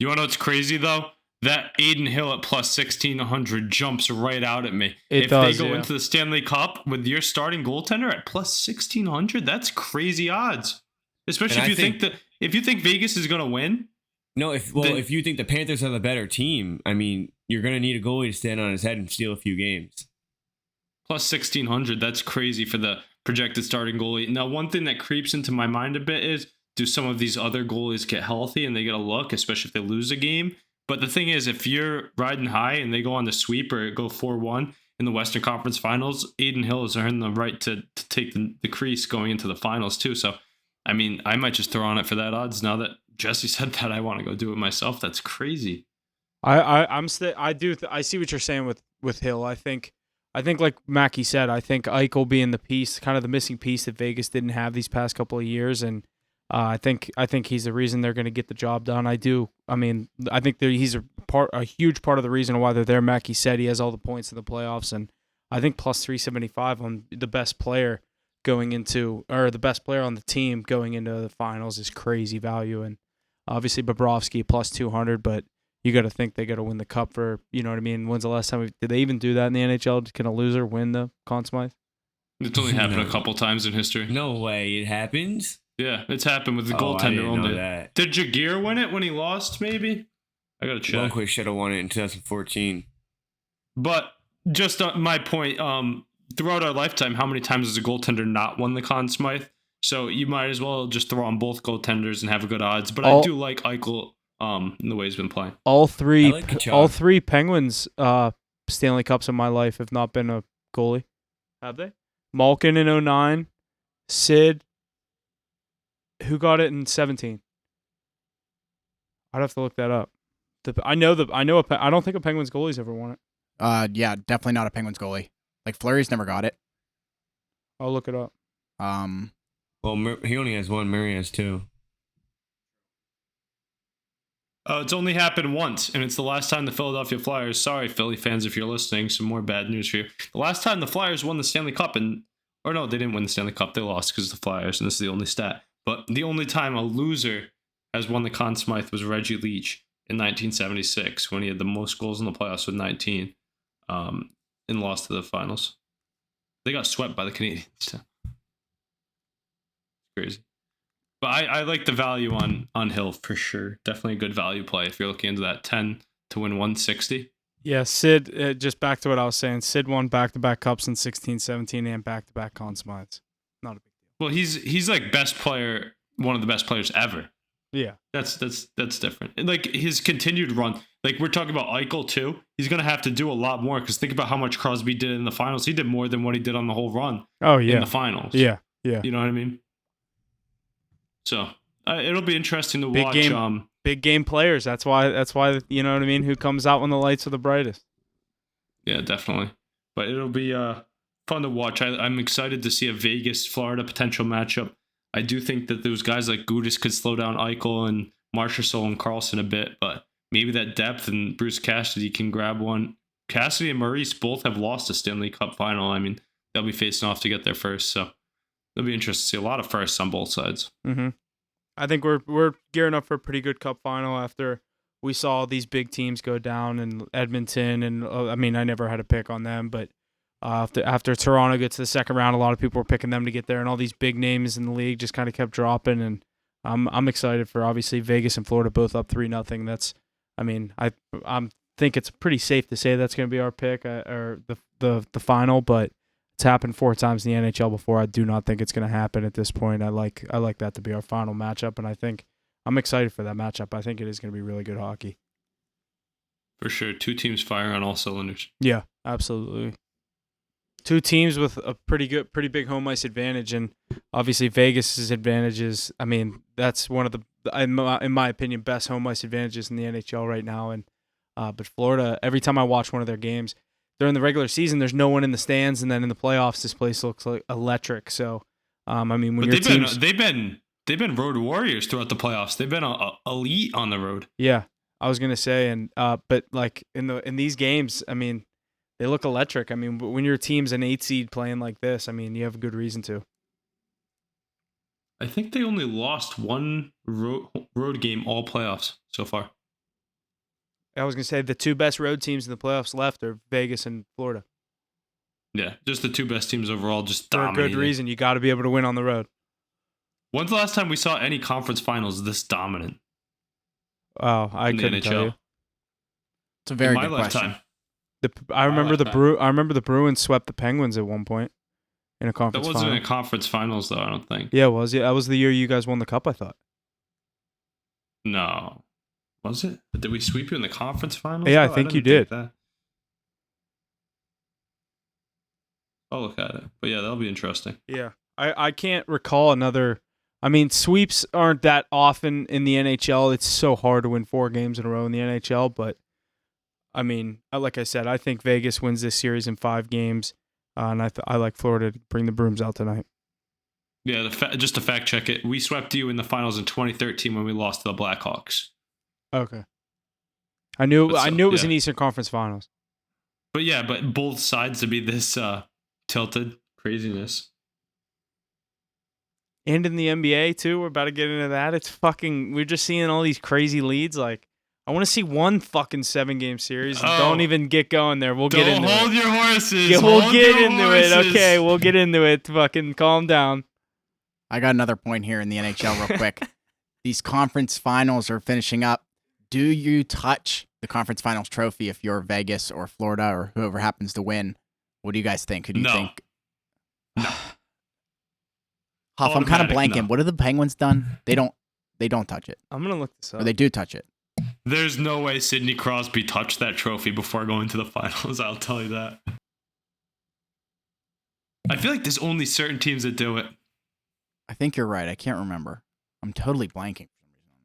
You want to know what's crazy though? That Aiden Hill at plus 1,600 jumps right out at me. If they go into the Stanley Cup with your starting goaltender at plus 1,600, that's crazy odds. Especially if you think Vegas is going to win. No, if you think the Panthers are the better team, I mean, you're going to need a goalie to stand on his head and steal a few games. Plus 1,600, that's crazy for the projected starting goalie. Now, one thing that creeps into my mind a bit is, do some of these other goalies get healthy and they get a look, especially if they lose a game? But the thing is, if you're riding high and they go on the sweep or go 4-1 in the Western Conference Finals, Aiden Hill has earned the right to take the crease going into the finals too. So, I mean, I might just throw on it for that odds. Now that Jesse said that, I want to go do it myself. That's crazy. I see what you're saying with Hill. I think like Mackie said, I think Eichel being the piece, kind of the missing piece that Vegas didn't have these past couple of years, and I think he's the reason they're going to get the job done. I think he's a huge part of the reason why they're there. Mackie said he has all the points in the playoffs, and I think plus 375 on the best player the best player on the team going into the finals is crazy value. And obviously Bobrovsky plus 200, but you got to think they got to win the cup for, you know what I mean? When's the last time did they even do that in the NHL? Can a loser win the Conn Smythe? It's only happened a couple times in history. No way it happens. Yeah, it's happened with the goaltender only. That. Did Jaguar win it when he lost, maybe? I got to check. Lundqvist should have won it in 2014. But just my point, throughout our lifetime, how many times has a goaltender not won the Conn Smythe? So you might as well just throw on both goaltenders and have a good odds. But I do like Eichel in the way he's been playing. All three Penguins Stanley Cups in my life have not been a goalie. Have they? Malkin in 2009, Sid. Who got it in 2017? I'd have to look that up. I don't think a Penguins goalie's ever won it. Yeah, definitely not a Penguins goalie. Like Fleury's never got it. I'll look it up. Well, he only has one. Murray has two. It's only happened once, and it's the last time the Philadelphia Flyers. Sorry, Philly fans, if you're listening, some more bad news for you. The last time the Flyers won the Stanley Cup, they didn't win the Stanley Cup. They lost because of the Flyers, and this is the only stat. But the only time a loser has won the Conn Smythe was Reggie Leach in 1976 when he had the most goals in the playoffs with 19 and lost to the finals. They got swept by the Canadiens. Crazy. But I like the value on Hill for sure. Definitely a good value play if you're looking into that 10 to win 160. Yeah, Sid, just back to what I was saying. Sid won back-to-back cups in 16, 17, and back-to-back Conn Smythes. Not a big deal. Well, he's like best player, one of the best players ever. Yeah. That's different. And like his continued run, like we're talking about Eichel too. He's going to have to do a lot more because think about how much Crosby did in the finals. He did more than what he did on the whole run. Oh, yeah. In the finals. Yeah. You know what I mean? So it'll be interesting to watch. Big game players. That's why, you know what I mean? Who comes out when the lights are the brightest. Yeah, definitely. But it'll be fun to watch. I'm excited to see a Vegas-Florida potential matchup. I do think that those guys like Gudas could slow down Eichel and Marchessault and Carlson a bit, but maybe that depth and Bruce Cassidy can grab one. Cassidy and Maurice both have lost a Stanley Cup final. I mean, they'll be facing off to get there first, so it'll be interesting to see a lot of firsts on both sides. Mm-hmm. I think we're gearing up for a pretty good Cup final after we saw these big teams go down, and Edmonton, and I mean, I never had a pick on them, but after Toronto gets to the second round, a lot of people were picking them to get there, and all these big names in the league just kind of kept dropping, and I'm excited for obviously Vegas and Florida both up 3-0. That's, I mean, I think it's pretty safe to say that's going to be our pick or the final, but it's happened 4 times in the NHL before. I do not think it's going to happen at this point. I like that to be our final matchup, and I think I'm excited for that matchup. I think it is going to be really good hockey. For sure. 2 teams firing on all cylinders. Yeah, absolutely. 2 teams with a pretty big home ice advantage, and obviously Vegas's advantage is, I mean, that's one of the, in my opinion, best home ice advantages in the NHL right now. And but Florida, every time I watch one of their games during the regular season, there's no one in the stands, and then in the playoffs, this place looks like electric. So, I mean, when your teams, they've been road warriors throughout the playoffs. They've been elite on the road. Yeah, I was gonna say, and but like in these games, I mean, they look electric. I mean, when your team's an 8 seed playing like this, I mean, you have a good reason to. I think they only lost 1 road game all playoffs so far. I was going to say the 2 best road teams in the playoffs left are Vegas and Florida. Yeah, just the 2 best teams overall, just For a dominating. good reason. You got to be able to win on the road. When's the last time we saw any conference finals this dominant? Oh, I couldn't tell you. It's a very In my good question. lifetime. I remember the Bruins swept the Penguins at one point in a conference That wasn't final. in a conference finals, though, I don't think. Yeah, it was. Yeah, that was the year you guys won the cup, I thought. No. Was it? Did we sweep you in the conference finals? Yeah, I though? think you didn't did. that. I'll look at it. But yeah, that'll be interesting. Yeah. I can't recall another. I mean, sweeps aren't that often in the NHL. It's so hard to win 4 games in a row in the NHL, but I mean, like I said, I think Vegas wins this series in 5 games, and I like Florida to bring the brooms out tonight. Yeah, just to fact check it, we swept you in the finals in 2013 when we lost to the Blackhawks. Okay. I knew it was yeah. an Eastern Conference Finals. But both sides to be this tilted craziness. And in the NBA too, we're about to get into that. It's fucking, we're just seeing all these crazy leads. Like, I want to see one fucking 7-game series. Oh. Don't even get going there. We'll get into it. Don't hold your horses. Yeah, we'll Hold get your into horses. it. Okay, we'll get into it. Fucking calm down. I got another point here in the NHL real quick. These conference finals are finishing up. Do you touch the conference finals trophy if you're Vegas or Florida or whoever happens to win? What do you guys think? Who do you think? No. Huff, I'm kind of Automatic blanking. no. What have the Penguins done? They don't touch it. I'm gonna look this up. Or they do touch it. There's no way Sidney Crosby touched that trophy before going to the finals. I'll tell you that. I feel like there's only certain teams that do it. I think you're right. I can't remember. I'm totally blanking.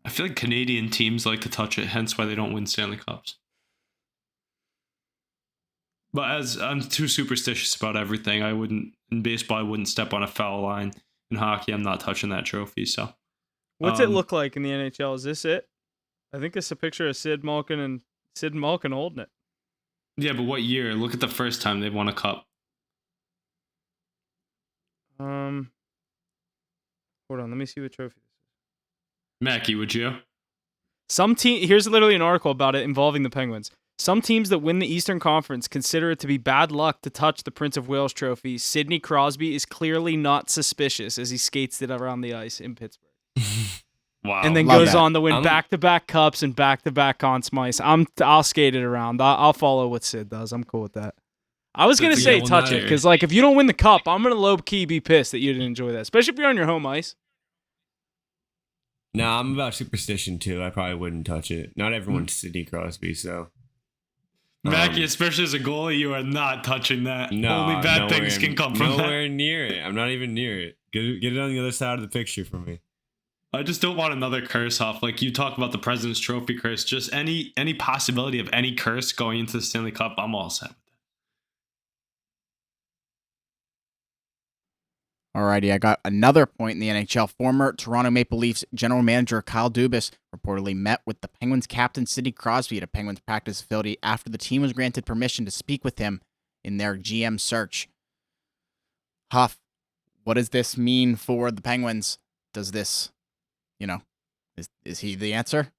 I feel like Canadian teams like to touch it, hence why they don't win Stanley Cups. But as I'm too superstitious about everything, in baseball, I wouldn't step on a foul line. In hockey, I'm not touching that trophy. So, What's it look like in the NHL? Is this it? I think it's a picture of Sid Malkin holding it. Yeah, but what year? Look at the first time they won a cup. Hold on, let me see what trophy this is. Mackie, would you? Here's literally an article about it involving the Penguins. Some teams that win the Eastern Conference consider it to be bad luck to touch the Prince of Wales trophy. Sidney Crosby is clearly not suspicious as he skates it around the ice in Pittsburgh. Wow. And then Love goes that. on to win back-to-back cups and back-to-back Conn Smythe. I'll skate it around. I'll follow what Sid does. I'm cool with that. I was going to say touch it, because like if you don't win the cup, I'm going to low-key be pissed that you didn't enjoy that, especially if you're on your home ice. No, I'm about superstition too. I probably wouldn't touch it. Not everyone's Sidney Crosby, so. Mackie, especially as a goalie, you are not touching that. No, Only bad things can come from that. nowhere near it. I'm not even near it. Get it on the other side of the picture for me. I just don't want another curse off. Like you talk about the President's Trophy curse, just any possibility of any curse going into the Stanley Cup, I'm all set with that. Alrighty, I got another point in the NHL. Former Toronto Maple Leafs general manager Kyle Dubas reportedly met with the Penguins captain Sidney Crosby at a Penguins practice facility after the team was granted permission to speak with him in their GM search. Huff, what does this mean for the Penguins? Does this, is he the answer?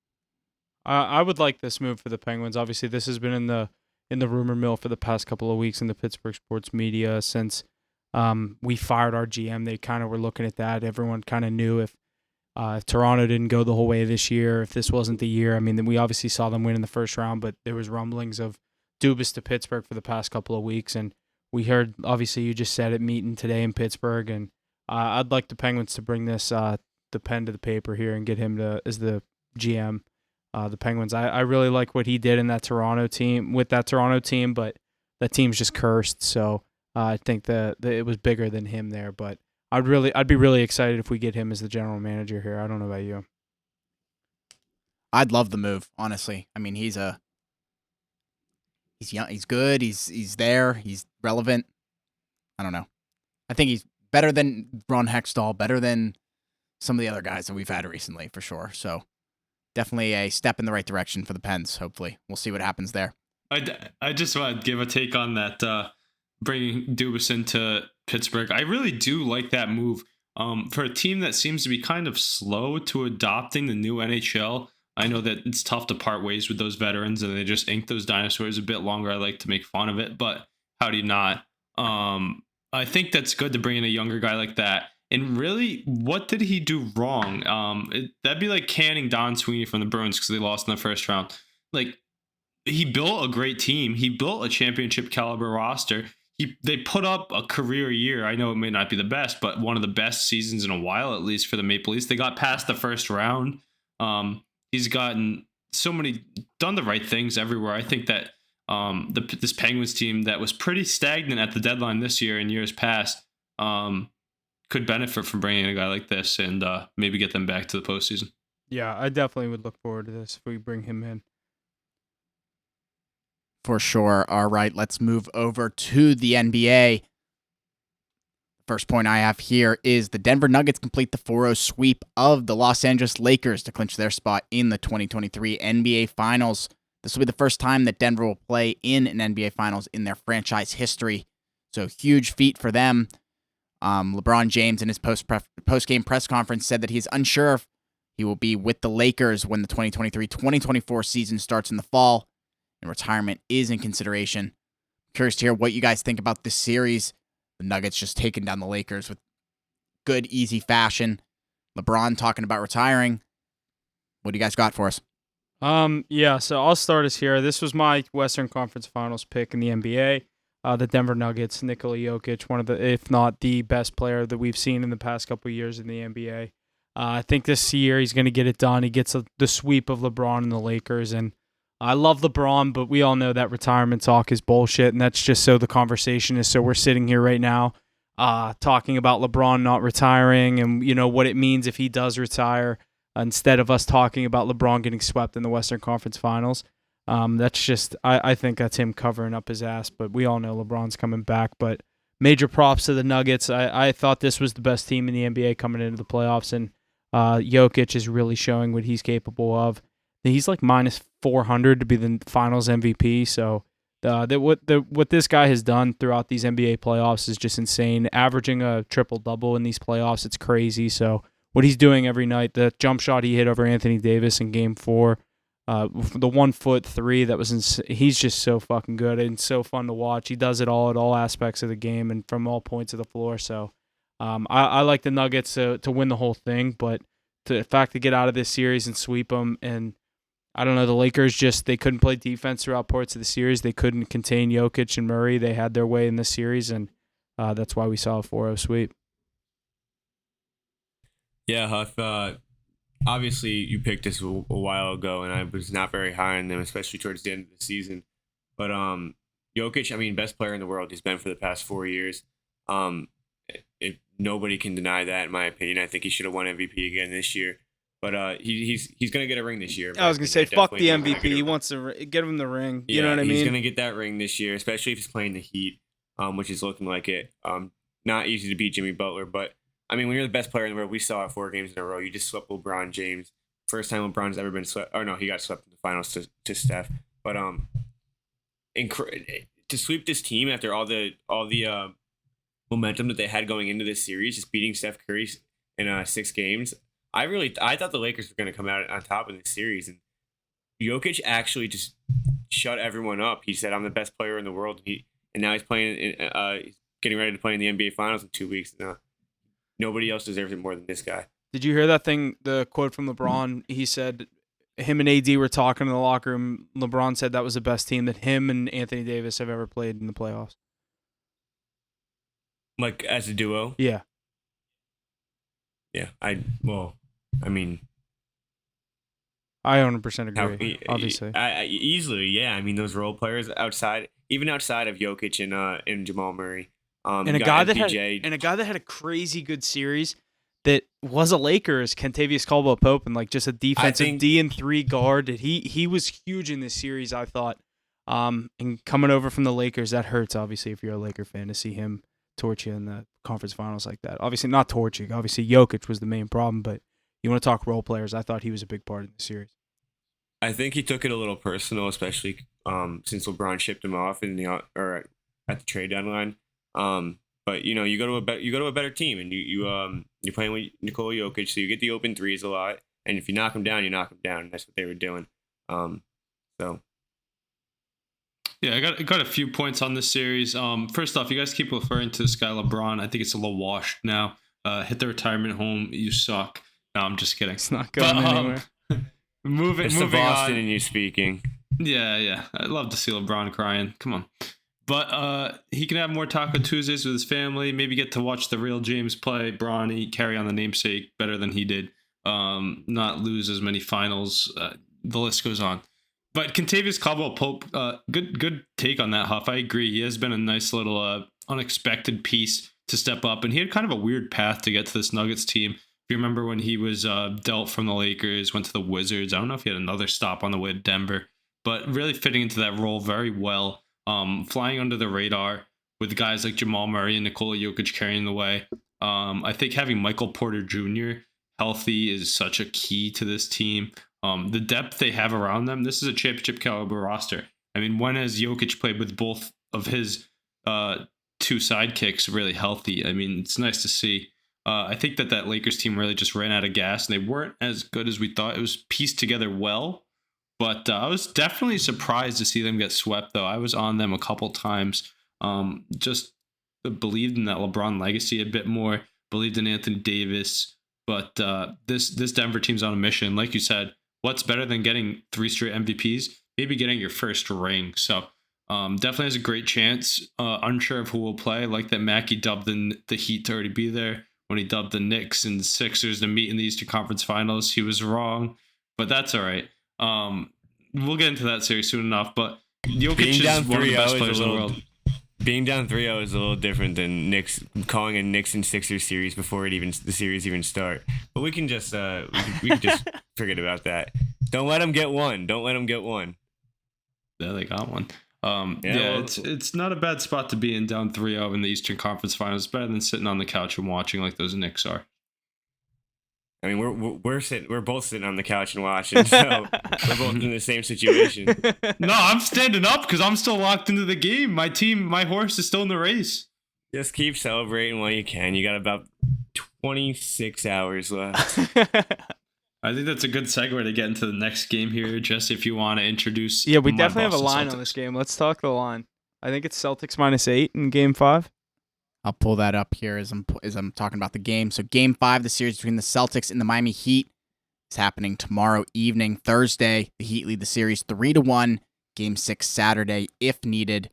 I would like this move for the Penguins. Obviously, this has been in the rumor mill for the past couple of weeks in the Pittsburgh sports media since we fired our GM. They kind of were looking at that. Everyone kind of knew if Toronto didn't go the whole way this year, if this wasn't the year. I mean, then we obviously saw them win in the first round, but there was rumblings of Dubas to Pittsburgh for the past couple of weeks, and we heard, obviously, you just said it, meeting today in Pittsburgh, and I'd like the Penguins to bring this the pen to the paper here and get him as the GM. The Penguins. I really like what he did in that Toronto team but that team's just cursed. So I think that it was bigger than him there. But I'd be really excited if we get him as the general manager here. I don't know about you. I'd love the move, honestly. I mean, he's young, he's good, he's there, he's relevant. I don't know. I think he's better than Ron Hextall, better than some of the other guys that we've had recently, for sure. So definitely a step in the right direction for the Pens, hopefully. We'll see what happens there. I just want to give a take on that, bringing Dubas into Pittsburgh. I really do like that move. For a team that seems to be kind of slow to adopting the new NHL, I know that it's tough to part ways with those veterans and they just ink those dinosaurs a bit longer. I like to make fun of it, but how do you not? I think that's good to bring in a younger guy like that. And really, what did he do wrong? That'd be like canning Don Sweeney from the Bruins because they lost in the first round. Like, he built a great team. He built a championship caliber roster. They put up a career year. I know it may not be the best, but one of the best seasons in a while, at least for the Maple Leafs. They got past the first round. He's gotten done the right things everywhere. I think that this Penguins team that was pretty stagnant at the deadline this year and years past could benefit from bringing in a guy like this and maybe get them back to the postseason. Yeah, I definitely would look forward to this if we bring him in. For sure. All right, let's move over to the NBA. First point I have here is the Denver Nuggets complete the 4-0 sweep of the Los Angeles Lakers to clinch their spot in the 2023 NBA Finals. This will be the first time that Denver will play in an NBA Finals in their franchise history. So huge feat for them. LeBron James in his post-game press conference said that he is unsure if he will be with the Lakers when the 2023-2024 season starts in the fall, and retirement is in consideration. Curious to hear what you guys think about this series. The Nuggets just taking down the Lakers with good, easy fashion. LeBron talking about retiring. What do you guys got for us? Yeah, so I'll start us here. This was my Western Conference Finals pick in the NBA. The Denver Nuggets, Nikola Jokic, one of the, if not the best player that we've seen in the past couple of years in the NBA. I think this year he's going to get it done. He gets the sweep of LeBron and the Lakers, and I love LeBron, but we all know that retirement talk is bullshit, and that's just so the conversation is so we're sitting here right now talking about LeBron not retiring and, you know, what it means if he does retire instead of us talking about LeBron getting swept in the Western Conference Finals. That's just, I think that's him covering up his ass, but we all know LeBron's coming back. But major props to the Nuggets. I thought this was the best team in the NBA coming into the playoffs, and Jokic is really showing what he's capable of. He's like minus 400 to be the Finals MVP. So what this guy has done throughout these NBA playoffs is just insane. Averaging a triple double in these playoffs, it's crazy. So what he's doing every night, the jump shot he hit over Anthony Davis in Game 4, the 1 foot three, that was he's just so fucking good and so fun to watch. He does it all at all aspects of the game and from all points of the floor. So I like the Nuggets to win the whole thing, but the fact to get out of this series and sweep them, and I don't know, the Lakers they couldn't play defense throughout parts of the series. They couldn't contain Jokic and Murray. They had their way in this series, and that's why we saw a 4-0 sweep. Yeah, Huff. Obviously, you picked this a while ago, and I was not very high on them, especially towards the end of the season. But Jokic, I mean, best player in the world. He's been for the past 4 years. Nobody can deny that, in my opinion. I think he should have won MVP again this year. But he's going to get a ring this year. I was going to say, fuck the MVP. He wants to get him the ring. You know what I mean? He's going to get that ring this year, especially if he's playing the Heat, which is looking like it. Not easy to beat Jimmy Butler, but I mean, when you're the best player in the world, we saw it 4 games in a row. You just swept LeBron James. First time LeBron's ever been swept. Oh, no, he got swept in the finals to Steph. But to sweep this team after all the momentum that they had going into this series, just beating Steph Curry in 6 games, I thought the Lakers were going to come out on top in this series. And Jokic actually just shut everyone up. He said, "I'm the best player in the world," and now he's playing. He's getting ready to play in the NBA Finals in 2 weeks. Nobody else deserves it more than this guy. Did you hear that thing? The quote from LeBron. He said, him and AD were talking in the locker room. LeBron said that was the best team that him and Anthony Davis have ever played in the playoffs. Like as a duo. Yeah. Yeah. I mean. I 100% agree. Obviously. Easily, yeah. I mean, those role players even outside of Jokic and Jamal Murray. And a guy that had a crazy good series that was a Lakers, Kentavious Caldwell-Pope, and like just a defensive D&3 guard. That he was huge in this series, I thought. And coming over from the Lakers, that hurts obviously if you're a Laker fan to see him torch you in the conference finals like that. Obviously not torching. Obviously Jokic was the main problem, but you want to talk role players? I thought he was a big part of the series. I think he took it a little personal, especially since LeBron shipped him off or at the trade deadline. But you go to a better team, and you're playing with Nikola Jokic, so you get the open threes a lot. And if you knock him down, you knock him down. And that's what they were doing. So. Yeah, I got a few points on this series. First off, you guys keep referring to this guy LeBron. I think it's a little washed now. Hit the retirement home. You suck. No, I'm just kidding. It's not going anywhere. Moving to Boston on. and you speaking. Yeah. I'd love to see LeBron crying. Come on. But he can have more Taco Tuesdays with his family. Maybe get to watch the real James play. Bronny carry on the namesake better than he did. Not lose as many finals. The list goes on. But Kentavious Caldwell-Pope, good take on that, Huff. I agree. He has been a nice little unexpected piece to step up. And he had kind of a weird path to get to this Nuggets team. If you remember when he was dealt from the Lakers, went to the Wizards. I don't know if he had another stop on the way to Denver. But really fitting into that role very well. Flying under the radar with guys like Jamal Murray and Nikola Jokic carrying the way. I think having Michael Porter Jr. healthy is such a key to this team. The depth they have around them, this is a championship caliber roster. I mean, when has Jokic played with both of his two sidekicks really healthy? I mean, it's nice to see. I think that Lakers team really just ran out of gas, and they weren't as good as we thought. It was pieced together well. But I was definitely surprised to see them get swept, though. I was on them a couple times. Just believed in that LeBron legacy a bit more. Believed in Anthony Davis. But this Denver team's on a mission. Like you said, what's better than getting 3 straight MVPs? Maybe getting your first ring. So definitely has a great chance. Unsure of who will play. Like that Mackey dubbed the Heat to already be there. When he dubbed the Knicks and Sixers to meet in the Eastern Conference Finals, he was wrong. But that's all right. We'll get into that series soon enough, but Jokic is one of the best players in the world. Being down 3-0 is a little different than calling a Knicks and Sixers series before the series even start. But we can just we can just forget about that. Don't let them get one. Yeah, they got one. It's not a bad spot to be in, down 3-0 in the Eastern Conference Finals. It's better than sitting on the couch and watching like those Knicks are. I mean, we're both sitting on the couch and watching, so we're both in the same situation. No, I'm standing up because I'm still locked into the game. My horse is still in the race. Just keep celebrating while you can. You got about 26 hours left. I think that's a good segue to get into the next game here, Jesse, if you want to introduce. Yeah, we definitely have a line on this game. Let's talk the line. I think it's Celtics -8 in Game 5. I'll pull that up here as I'm talking about the game. So Game 5, the series between the Celtics and the Miami Heat, is happening tomorrow evening, Thursday. The Heat lead the series 3-1. Game 6 Saturday, if needed.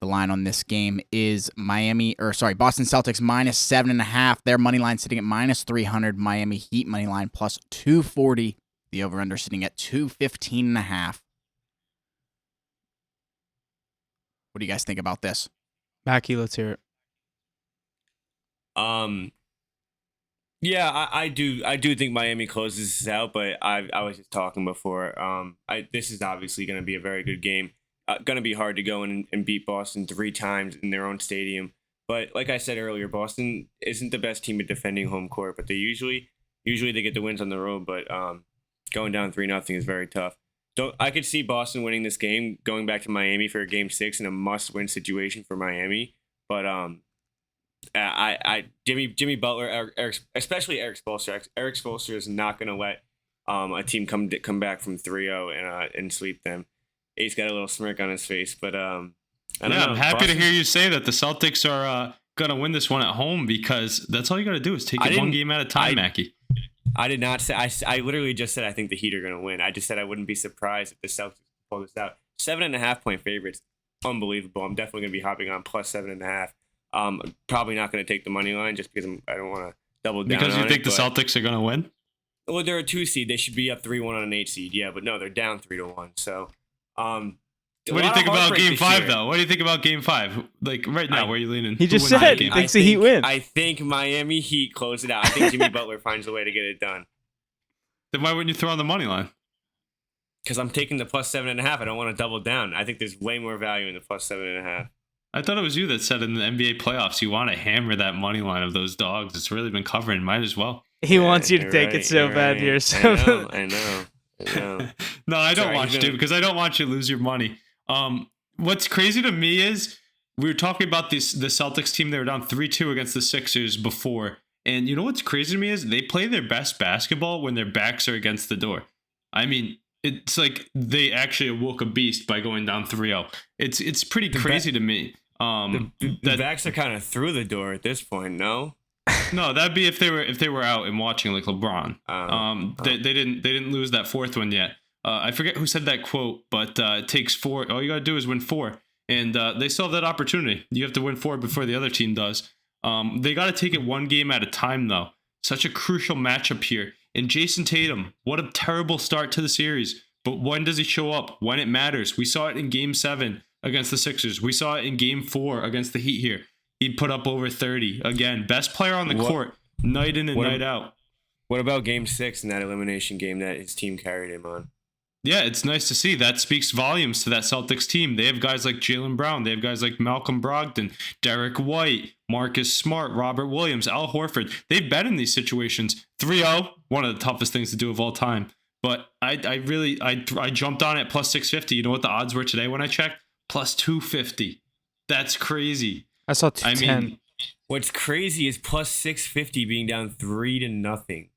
The line on this game is Boston Celtics -7.5. Their money line sitting at -300. Miami Heat money line +240. The over/under sitting at 215.5. What do you guys think about this? Mackie, let's hear it. Yeah, I do think Miami closes this out, but I was just talking before. This is obviously going to be a very good game. Going to be hard to go in and beat Boston 3 times in their own stadium. But like I said earlier, Boston isn't the best team at defending home court, but they usually they get the wins on the road. But going down 3-0 is very tough. So I could see Boston winning this game, going back to Miami for a Game 6 in a must-win situation for Miami. But Jimmy Butler, especially Eric Spoelstra. Eric Spoelstra is not going to let a team come back from 3-0 and sweep them. Ace got a little smirk on his face, but I don't know. I'm happy Boston, to hear you say that the Celtics are gonna win this one at home, because that's all you got to do is take it one game at a time, Mackie. I did not say. I literally just said I think the Heat are going to win. I just said I wouldn't be surprised if the Celtics pull this out. 7.5-point favorites, unbelievable. I'm definitely going to be hopping on plus 7.5. Probably not going to take the money line just because I don't want to double down. Because you on think it, the Celtics are gonna win? Well, they're a 2 seed. They should be up 3-1 on an 8 seed. Yeah, but no, they're down 3-1. So, what do you think about Game 5 though? What do you think about Game 5? Like right now, where are you leaning? He just Who wins that said he game? thinks the Heat win. I think Miami Heat close it out. I think Jimmy Butler finds a way to get it done. Then why wouldn't you throw on the money line? Because I'm taking the plus 7.5. I don't want to double down. I think there's way more value in the plus 7.5. I thought it was you that said in the NBA playoffs you want to hammer that money line of those dogs. It's really been covering. Might as well. He wants you to You're take right, it so you're bad right. here. So I know. No, I don't Sorry, want you to, because I don't want you to lose your money. What's crazy to me is we were talking about the Celtics team. They were down 3-2 against the Sixers before. And you know what's crazy to me is they play their best basketball when their backs are against the door. I mean, it's like they actually awoke a beast by going down 3-0. It's pretty crazy to me. The backs are kind of through the door at this point, no? No, that'd be if they were out and watching like LeBron. They didn't lose that fourth one yet. I forget who said that quote, but it takes 4. All you gotta do is win 4, and they still have that opportunity. You have to win 4 before the other team does. They got to take it one game at a time, though. Such a crucial matchup here. And Jason Tatum, what a terrible start to the series. But when does he show up? When it matters. We saw it in Game 7 against the Sixers. We saw it in Game 4 against the Heat here. He put up over 30. Again, best player on the court, night in and night out. What about Game 6 in that elimination game that his team carried him on? Yeah, it's nice to see. That speaks volumes to that Celtics team. They have guys like Jaylen Brown. They have guys like Malcolm Brogdon, Derek White, Marcus Smart, Robert Williams, Al Horford. They've been in these situations. 3-0, one of the toughest things to do of all time. But I jumped on it plus 650. You know what the odds were today when I checked? Plus 250. That's crazy. I saw 210. I mean, what's crazy is plus 650 being down 3-0.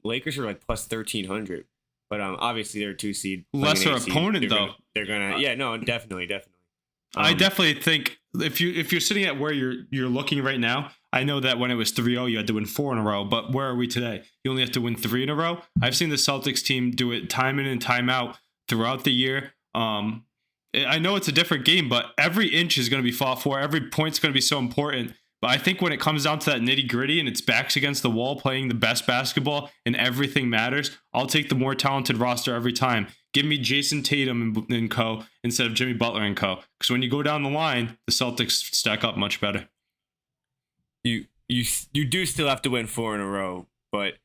Lakers are like plus 1300. But obviously they're a 2 seed. Lesser opponent though. They're gonna definitely. I definitely think if you're sitting at where you're looking right now, I know that when it was 3-0 you had to win 4 in a row, but where are we today? You only have to win 3 in a row. I've seen the Celtics team do it time in and time out throughout the year. I know it's a different game, but every inch is going to be fought for. Every point's going to be so important. But I think when it comes down to that nitty gritty and it's backs against the wall playing the best basketball and everything matters, I'll take the more talented roster every time. Give me Jason Tatum and co instead of Jimmy Butler and co. Because when you go down the line, the Celtics stack up much better. You do still have to win 4 in a row, but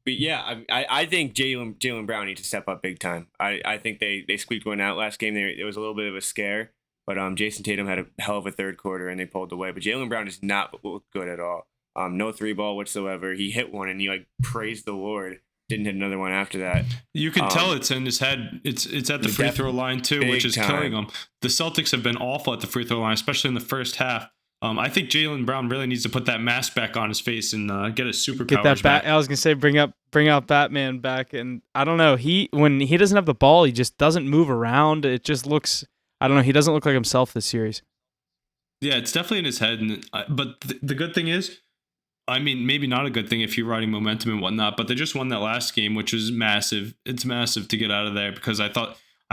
yeah, I think Jaylen Brown needs to step up big time. I think they squeaked one out last game. It was a little bit of a scare. But Jason Tatum had a hell of a third quarter and they pulled away. But Jaylen Brown does not look good at all. No 3-ball whatsoever. He hit one and he praised the Lord. Didn't hit another one after that. You can tell it's in his head. It's at the free throw line too, which is killing him. The Celtics have been awful at the free throw line, especially in the first half. I think Jaylen Brown really needs to put that mask back on his face and get his superpowers Get that back. I was gonna say bring out Batman back, and I don't know. When he doesn't have the ball, he just doesn't move around. It just looks. I don't know. He doesn't look like himself this series. Yeah, it's definitely in his head. But the good thing is, I mean, maybe not a good thing if you're riding momentum and whatnot, but they just won that last game, which was massive. It's massive to get out of there because I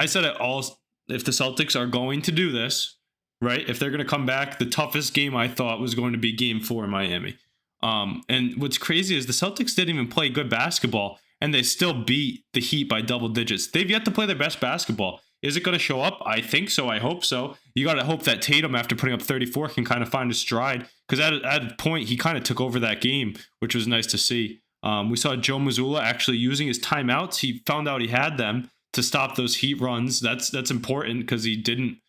said it all. If the Celtics are going to do this, right? If they're going to come back, the toughest game I thought was going to be Game 4 in Miami. And what's crazy is the Celtics didn't even play good basketball, and they still beat the Heat by double digits. They've yet to play their best basketball. Is it going to show up? I think so. I hope so. You got to hope that Tatum, after putting up 34, can kind of find his stride. Because at a point, he kind of took over that game, which was nice to see. We saw Joe Mazzulla actually using his timeouts. He found out he had them to stop those Heat runs. That's important because he didn't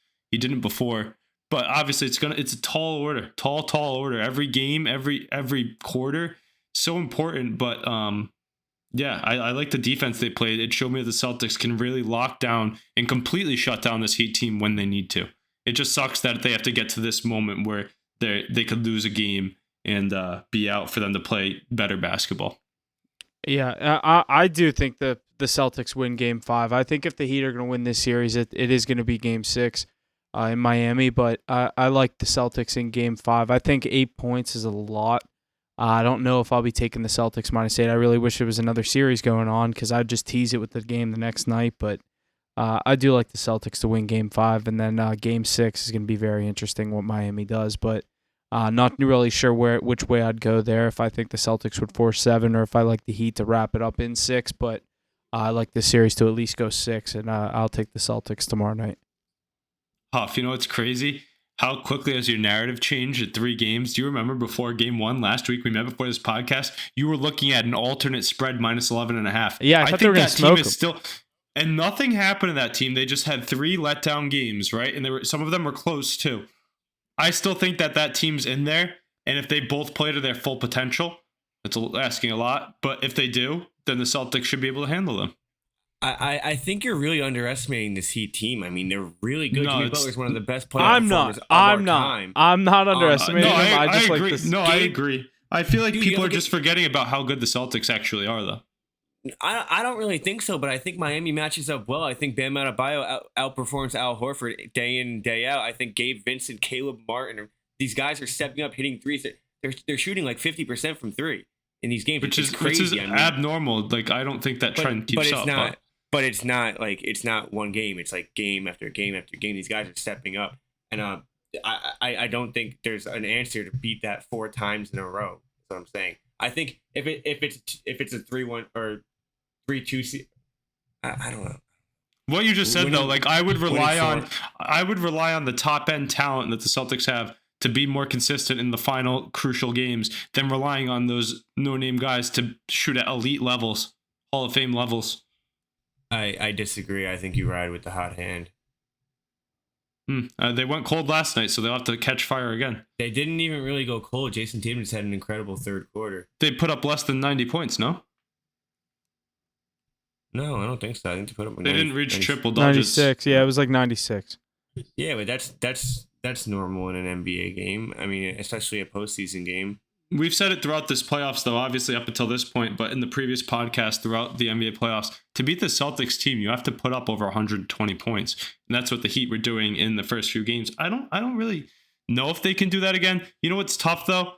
before. But obviously, it's a tall order, tall order. Every game, every quarter, so important. But yeah, I like the defense they played. It showed me that the Celtics can really lock down and completely shut down this Heat team when they need to. It just sucks that they have to get to this moment where they could lose a game and be out for them to play better basketball. Yeah, I do think the Celtics win Game 5. I think if the Heat are going to win this series, it is going to be Game 6 in Miami, but I like the Celtics in Game 5. I think 8 points is a lot. I don't know if I'll be taking the Celtics -8. I really wish there was another series going on because I'd just tease it with the game the next night, but I do like the Celtics to win Game 5, and then Game 6 is going to be very interesting what Miami does, but not really sure which way I'd go there, if I think the Celtics would force 7 or if I like the Heat to wrap it up in 6, but I like the series to at least go 6, and I'll take the Celtics tomorrow night. Huff, you know what's crazy? How quickly has your narrative changed at 3 games? Do you remember before Game 1 last week we met before this podcast? You were looking at an alternate spread -11.5. Yeah, I thought they were going to smoke them. Still, and nothing happened to that team. They just had 3 letdown games, right? And some of them were close too. I still think that team's in there, and if they both play to their full potential, that's asking a lot. But if they do, then the Celtics should be able to handle them. I think you're really underestimating this Heat team. I mean, they're really good. Jimmy Butler's one of the best players. I'm not underestimating them. I just agree. like this. No, I agree. I feel like people are just forgetting about how good the Celtics actually are, though. I don't really think so, but I think Miami matches up well. I think Bam Adebayo outperforms Al Horford day in, day out. I think Gabe Vincent, Caleb Martin, these guys are stepping up, hitting threes. They're shooting like 50% from 3 in these games, which is crazy. Which is abnormal. Like, I don't think that trend keeps up. But it's not like it's not one game. It's like game after game after game. These guys are stepping up, and I don't think there's an answer to beat that 4 times in a row. That's what I'm saying. I think if it's a 3-1 or 3-2, I don't know. What you just said though, like I would rely on the top end talent that the Celtics have to be more consistent in the final crucial games than relying on those no name guys to shoot at elite levels, Hall of Fame levels. I disagree. I think you ride with the hot hand. They went cold last night, so they'll have to catch fire again. They didn't even really go cold. Jason Tatum just had an incredible third quarter. They put up less than 90 points, no? No, I don't think so. I think they put up. They didn't reach triple digits. 96. Yeah, it was like 96. Yeah, but that's normal in an NBA game. I mean, especially a postseason game. We've said it throughout this playoffs, though, obviously up until this point, but in the previous podcast throughout the NBA playoffs, to beat the Celtics team, you have to put up over 120 points. And that's what the Heat were doing in the first few games. I don't really know if they can do that again. You know what's tough, though?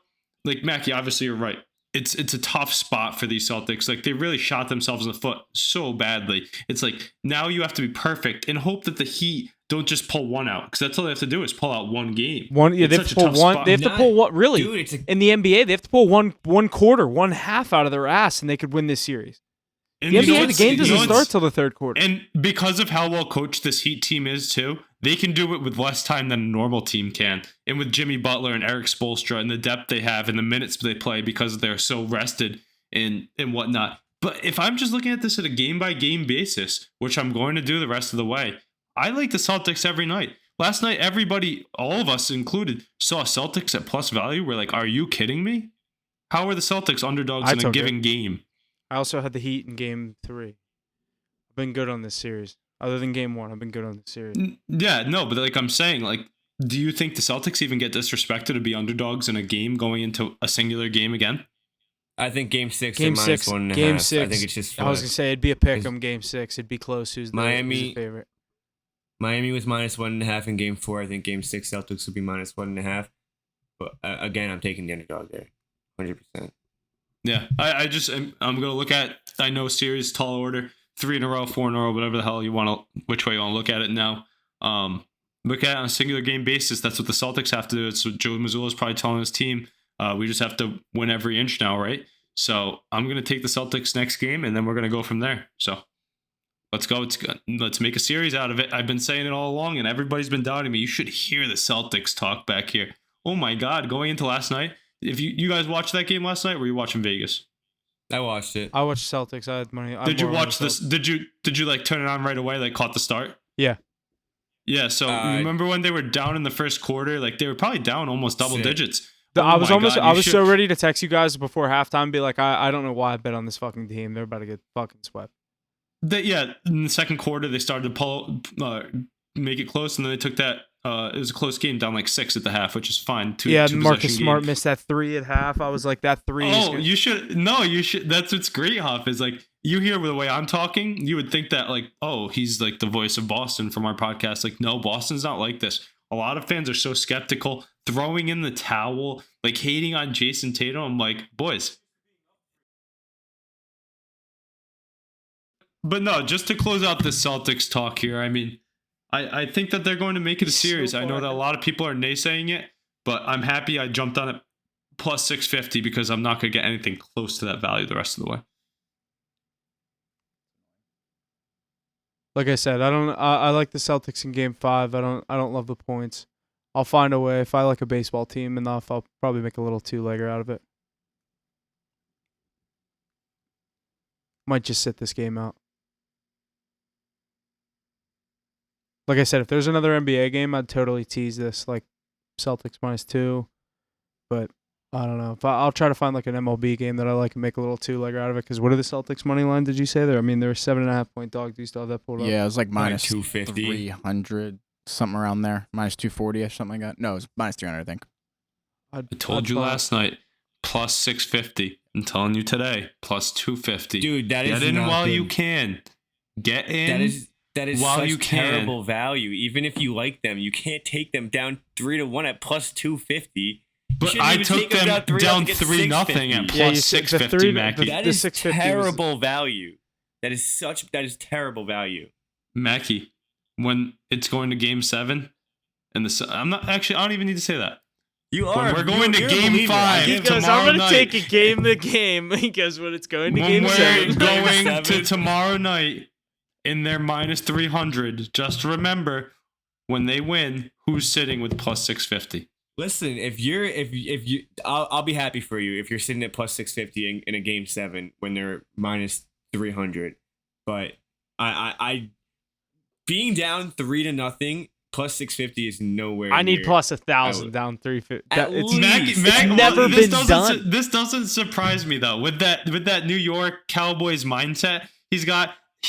Like, Mackie, obviously you're right. It's a tough spot for these Celtics. Like, they really shot themselves in the foot so badly. It's like, now you have to be perfect and hope that the Heat don't just pull one out, because that's all they have to do is pull out one game. They have to pull one. They have to pull what? Really? Dude, in the NBA, they have to pull one quarter, one half out of their ass, and they could win this series. In the NBA, the game doesn't start till the third quarter. And because of how well coached this Heat team is, too, they can do it with less time than a normal team can. And with Jimmy Butler and Eric Spoelstra and the depth they have and the minutes they play because they're so rested and whatnot. But if I'm just looking at this at a game-by-game basis, which I'm going to do the rest of the way, I like the Celtics every night. Last night, everybody, all of us included, saw Celtics at plus value. We're like, are you kidding me? How are the Celtics underdogs in a given game? I also had the Heat in Game 3. I've been good on this series. Other than Game 1, I've been good on this series. Yeah, no, but like I'm saying, like, do you think the Celtics even get disrespected to be underdogs in a game going into a singular game again? I think Game 6 and minus 1.5. Game 6. I think it's just I was going to say, it'd be a pick 'em Game 6. It'd be close. Who's the favorite? Miami was minus 1.5 in Game 4. I think Game 6 Celtics will be minus 1.5. But again, I'm taking the underdog there, 100%. Yeah, I'm going to look at, I know series, tall order, 3 in a row, 4 in a row, whatever the hell you want to, which way you want to look at it now. Look at it on a singular game basis. That's what the Celtics have to do. It's what Joe Mazzulla is probably telling his team. We just have to win every inch now, right? So I'm going to take the Celtics next game, and then we're going to go from there. So let's go. Let's make a series out of it. I've been saying it all along, and everybody's been doubting me. You should hear the Celtics talk back here. Oh my God, going into last night. If you guys watched that game last night, or were you watching Vegas? I watched it. I watched Celtics. I had money. Did you watch this? Did you like turn it on right away? Like caught the start? Yeah. Yeah. So remember when they were down in the first quarter? Like they were probably down almost double digits. I was so ready to text you guys before halftime and be like, I don't know why I bet on this fucking team. They're about to get fucking swept. In the second quarter, they started to make it close, and then they took that It was a close game, down like 6 at the half, which is fine. Two Marcus possession Smart game. missed that 3 at half. I was like, that 3 is good. You should. That's what's great, Huff, is like, you hear the way I'm talking, you would think that like, oh, he's like the voice of Boston from our podcast. Like, no, Boston's not like this. A lot of fans are so skeptical, throwing in the towel, like hating on Jason Tatum. I'm like, boys. But no, just to close out the Celtics talk here, I mean, I think that they're going to make it a series. I know that a lot of people are naysaying it, but I'm happy I jumped on it plus 650 because I'm not going to get anything close to that value the rest of the way. Like I said, I like the Celtics in Game 5. I don't love the points. I'll find a way. If I like a baseball team enough, I'll probably make a little 2-legger out of it. Might just sit this game out. Like I said, if there's another NBA game, I'd totally tease this, like Celtics -2. But I don't know. I'll try to find like an MLB game that I like and make a little 2-legger out of it. Because what are the Celtics money line? Did you say there? I mean, they're a 7.5-point dog. Do you still have that pulled up? Yeah, it was like Minus minus 250. 300, something around there. Minus 240-ish, something like that. No, it was minus 300, I think. I told you last night, plus 650. I'm telling you today, plus 250. Dude, that is Get in not while good. you can. Get in. That is while such you can. terrible value. Even if you like them, you can't take them down 3-1 at plus 250. But I took them down 3-0 at Yeah, plus 650, Mackie. That The is 650 terrible value. That is terrible value. Mackie, when it's going to Game 7, and I don't even need to say that. You are. When we're going to you're a Game believer. 5 He goes, tomorrow I'm going to night. take it game to game. He goes, when it's going to When Game we're 7. going to 7. tomorrow night in their minus 300, just remember, when they win, who's sitting with plus 650? Listen, if you, I'll be happy for you if you're sitting at plus 650 in a Game 7 when they're minus 300. But I being down 3-0 plus 650 is nowhere. I need near. plus 1,000 down 350. At It's least. never been done. This doesn't surprise me though. With that New York Cowboys mindset, he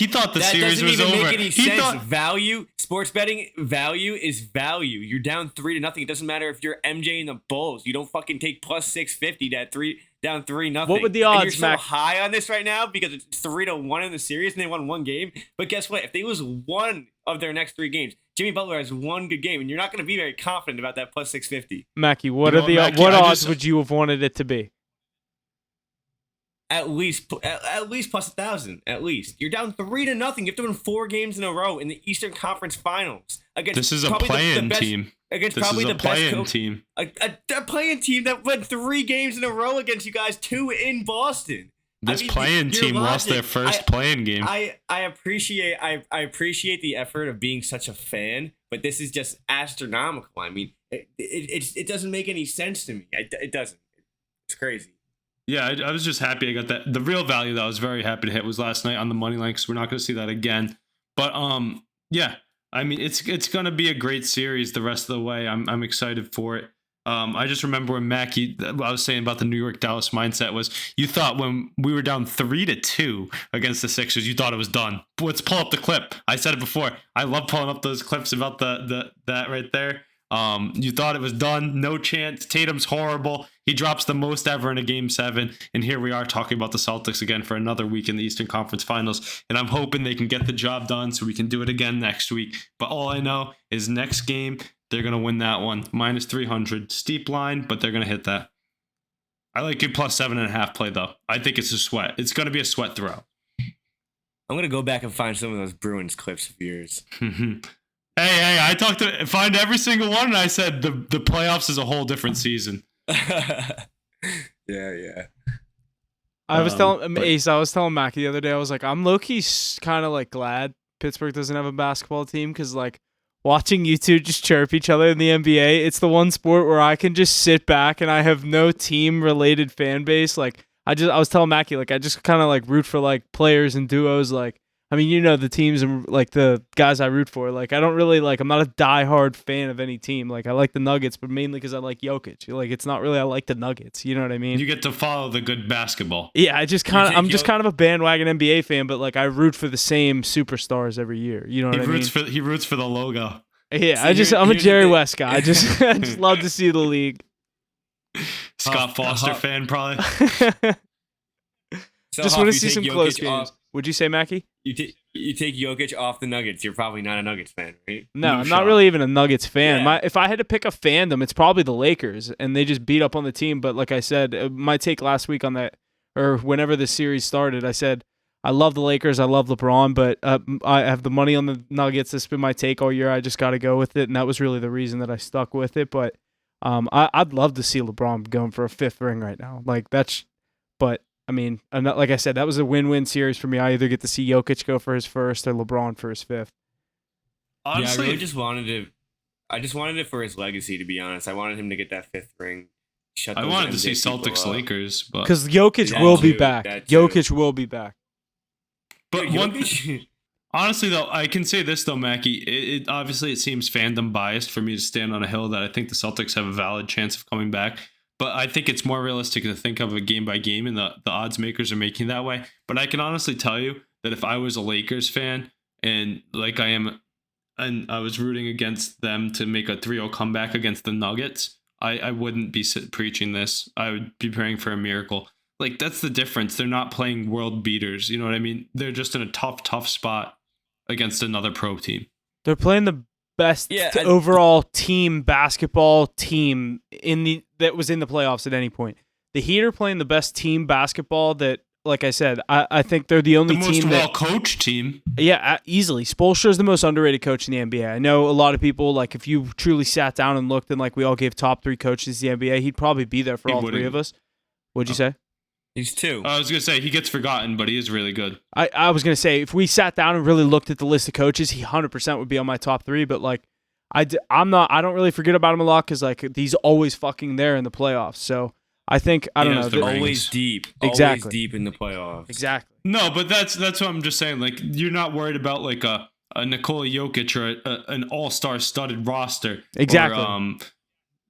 thought the That series doesn't was even over. make any He sense. thought Value, sports betting value is value. You're down 3-0. It doesn't matter if you're MJ and the Bulls. You don't fucking take plus 650 down 3-0. What would the And odds, you're so Mac? high on this right now because it's 3-1 in the series and they won one game. But guess what? If they lose one of their next 3 games, Jimmy Butler has one good game, and you're not going to be very confident about that plus 650. Mackie, what You are know the what, Mackie, what I odds just- would you have wanted it to be? At least plus 1,000. At least you're down 3-0. You have to win 4 games in a row in the Eastern Conference Finals against. this is a probably the play-in best- team. Against This probably is a the best play-in coach. team. A playing team that won 3 games in a row against you guys, 2 in Boston. This I mean, play-in your team lost their logic- first play-in game. I appreciate the effort of being such a fan, but this is just astronomical. I mean, it doesn't make any sense to me. It doesn't. It's crazy. Yeah, I was just happy I got that. The real value that I was very happy to hit was last night on the money line because we're not going to see that again. But yeah, I mean it's going to be a great series the rest of the way. I'm excited for it. I just remember when Mackie, what I was saying about the New York Dallas mindset was you thought when we were down 3-2 against the Sixers, you thought it was done. Let's pull up the clip. I said it before. I love pulling up those clips about that right there. You thought it was done. No chance. Tatum's horrible. He drops the most ever in a Game 7. And here we are talking about the Celtics again for another week in the Eastern Conference Finals. And I'm hoping they can get the job done so we can do it again next week. But all I know is next game, they're going to win that one. Minus 300. Steep line, but they're going to hit that. I like your plus 7.5 play, though. I think it's a sweat. It's going to be a sweat throw. I'm gonna go back and find some of those Bruins clips of yours. Hey, I talked to find every single one, and I said the playoffs is a whole different season. Yeah. I was telling but- Ace, I was telling Mackie the other day, I was like, I'm low-key kind of like glad Pittsburgh doesn't have a basketball team because like watching you two just chirp each other in the NBA, it's the one sport where I can just sit back and I have no team-related fan base. Like I was telling Mackie, like I just kind of like root for like players and duos. Like I mean, you know the teams and like the guys I root for. Like I don't really like. I'm not a diehard fan of any team. Like I like the Nuggets, but mainly because I like Jokic. Like it's not really I like the Nuggets. You know what I mean? You get to follow the good basketball. Yeah, I'm just kind Jokic- of a bandwagon NBA fan, but like I root for the same superstars every year. You know what I mean? He roots for the logo. Yeah, See, I'm a here's the Jerry thing. West guy. I just love to see the league. Scott Foster Huff. fan, probably. So Just Huff, want to you see take some Jokic close games. off- Would you say, Mackie? You take Jokic off the Nuggets. You're probably not a Nuggets fan, right? No, No I'm shot. not really even a Nuggets fan. Yeah. If I had to pick a fandom, it's probably the Lakers, and they just beat up on the team. But like I said, my take last week on that, or whenever the series started, I said I love the Lakers, I love LeBron, but I have the money on the Nuggets. That's been my take all year. I just got to go with it, and that was really the reason that I stuck with it. But I'd love to see LeBron going for a 5th ring right now. But I mean, like I said, that was a win-win series for me. I either get to see Jokic go for his 1st or LeBron for his 5th. Honestly, yeah, I just wanted it for his legacy, to be honest. I wanted him to get that 5th ring. I wanted to see Celtics Lakers, but Because Jokic That will be too, back. that too. Jokic will be back. honestly though, I can say this though, Mackie. It obviously it seems fandom biased for me to stand on a hill that I think the Celtics have a valid chance of coming back. But I think it's more realistic to think of a game by game, and the odds makers are making that way. But I can honestly tell you that if I was a Lakers fan, and like I am, and I was rooting against them to make a 3-0 comeback against the Nuggets, I wouldn't be preaching this. I would be praying for a miracle. Like, that's the difference. They're not playing world beaters. You know what I mean? They're just in a tough spot against another pro team. They're playing the best overall team basketball team that was in the playoffs at any point. The Heat are playing the best team basketball that, like I said, I think they're the only The most team well-coached team. Yeah, easily. Spoelstra is the most underrated coach in the NBA. I know a lot of people, like, if you truly sat down and looked and, like, we all gave top 3 coaches in the NBA, he'd probably be there for all 3 of us. What'd you say? He's 2. I was going to say, he gets forgotten, but he is really good. I was going to say, if we sat down and really looked at the list of coaches, he 100% would be on my top 3, but, like, I don't really forget about him a lot because, like, he's always fucking there in the playoffs. So I think, I don't know. the always deep. Exactly. Always deep in the playoffs. Exactly. No, but that's what I'm just saying. Like, you're not worried about, like, a Nikola Jokic or an all-star studded roster. Exactly. Or,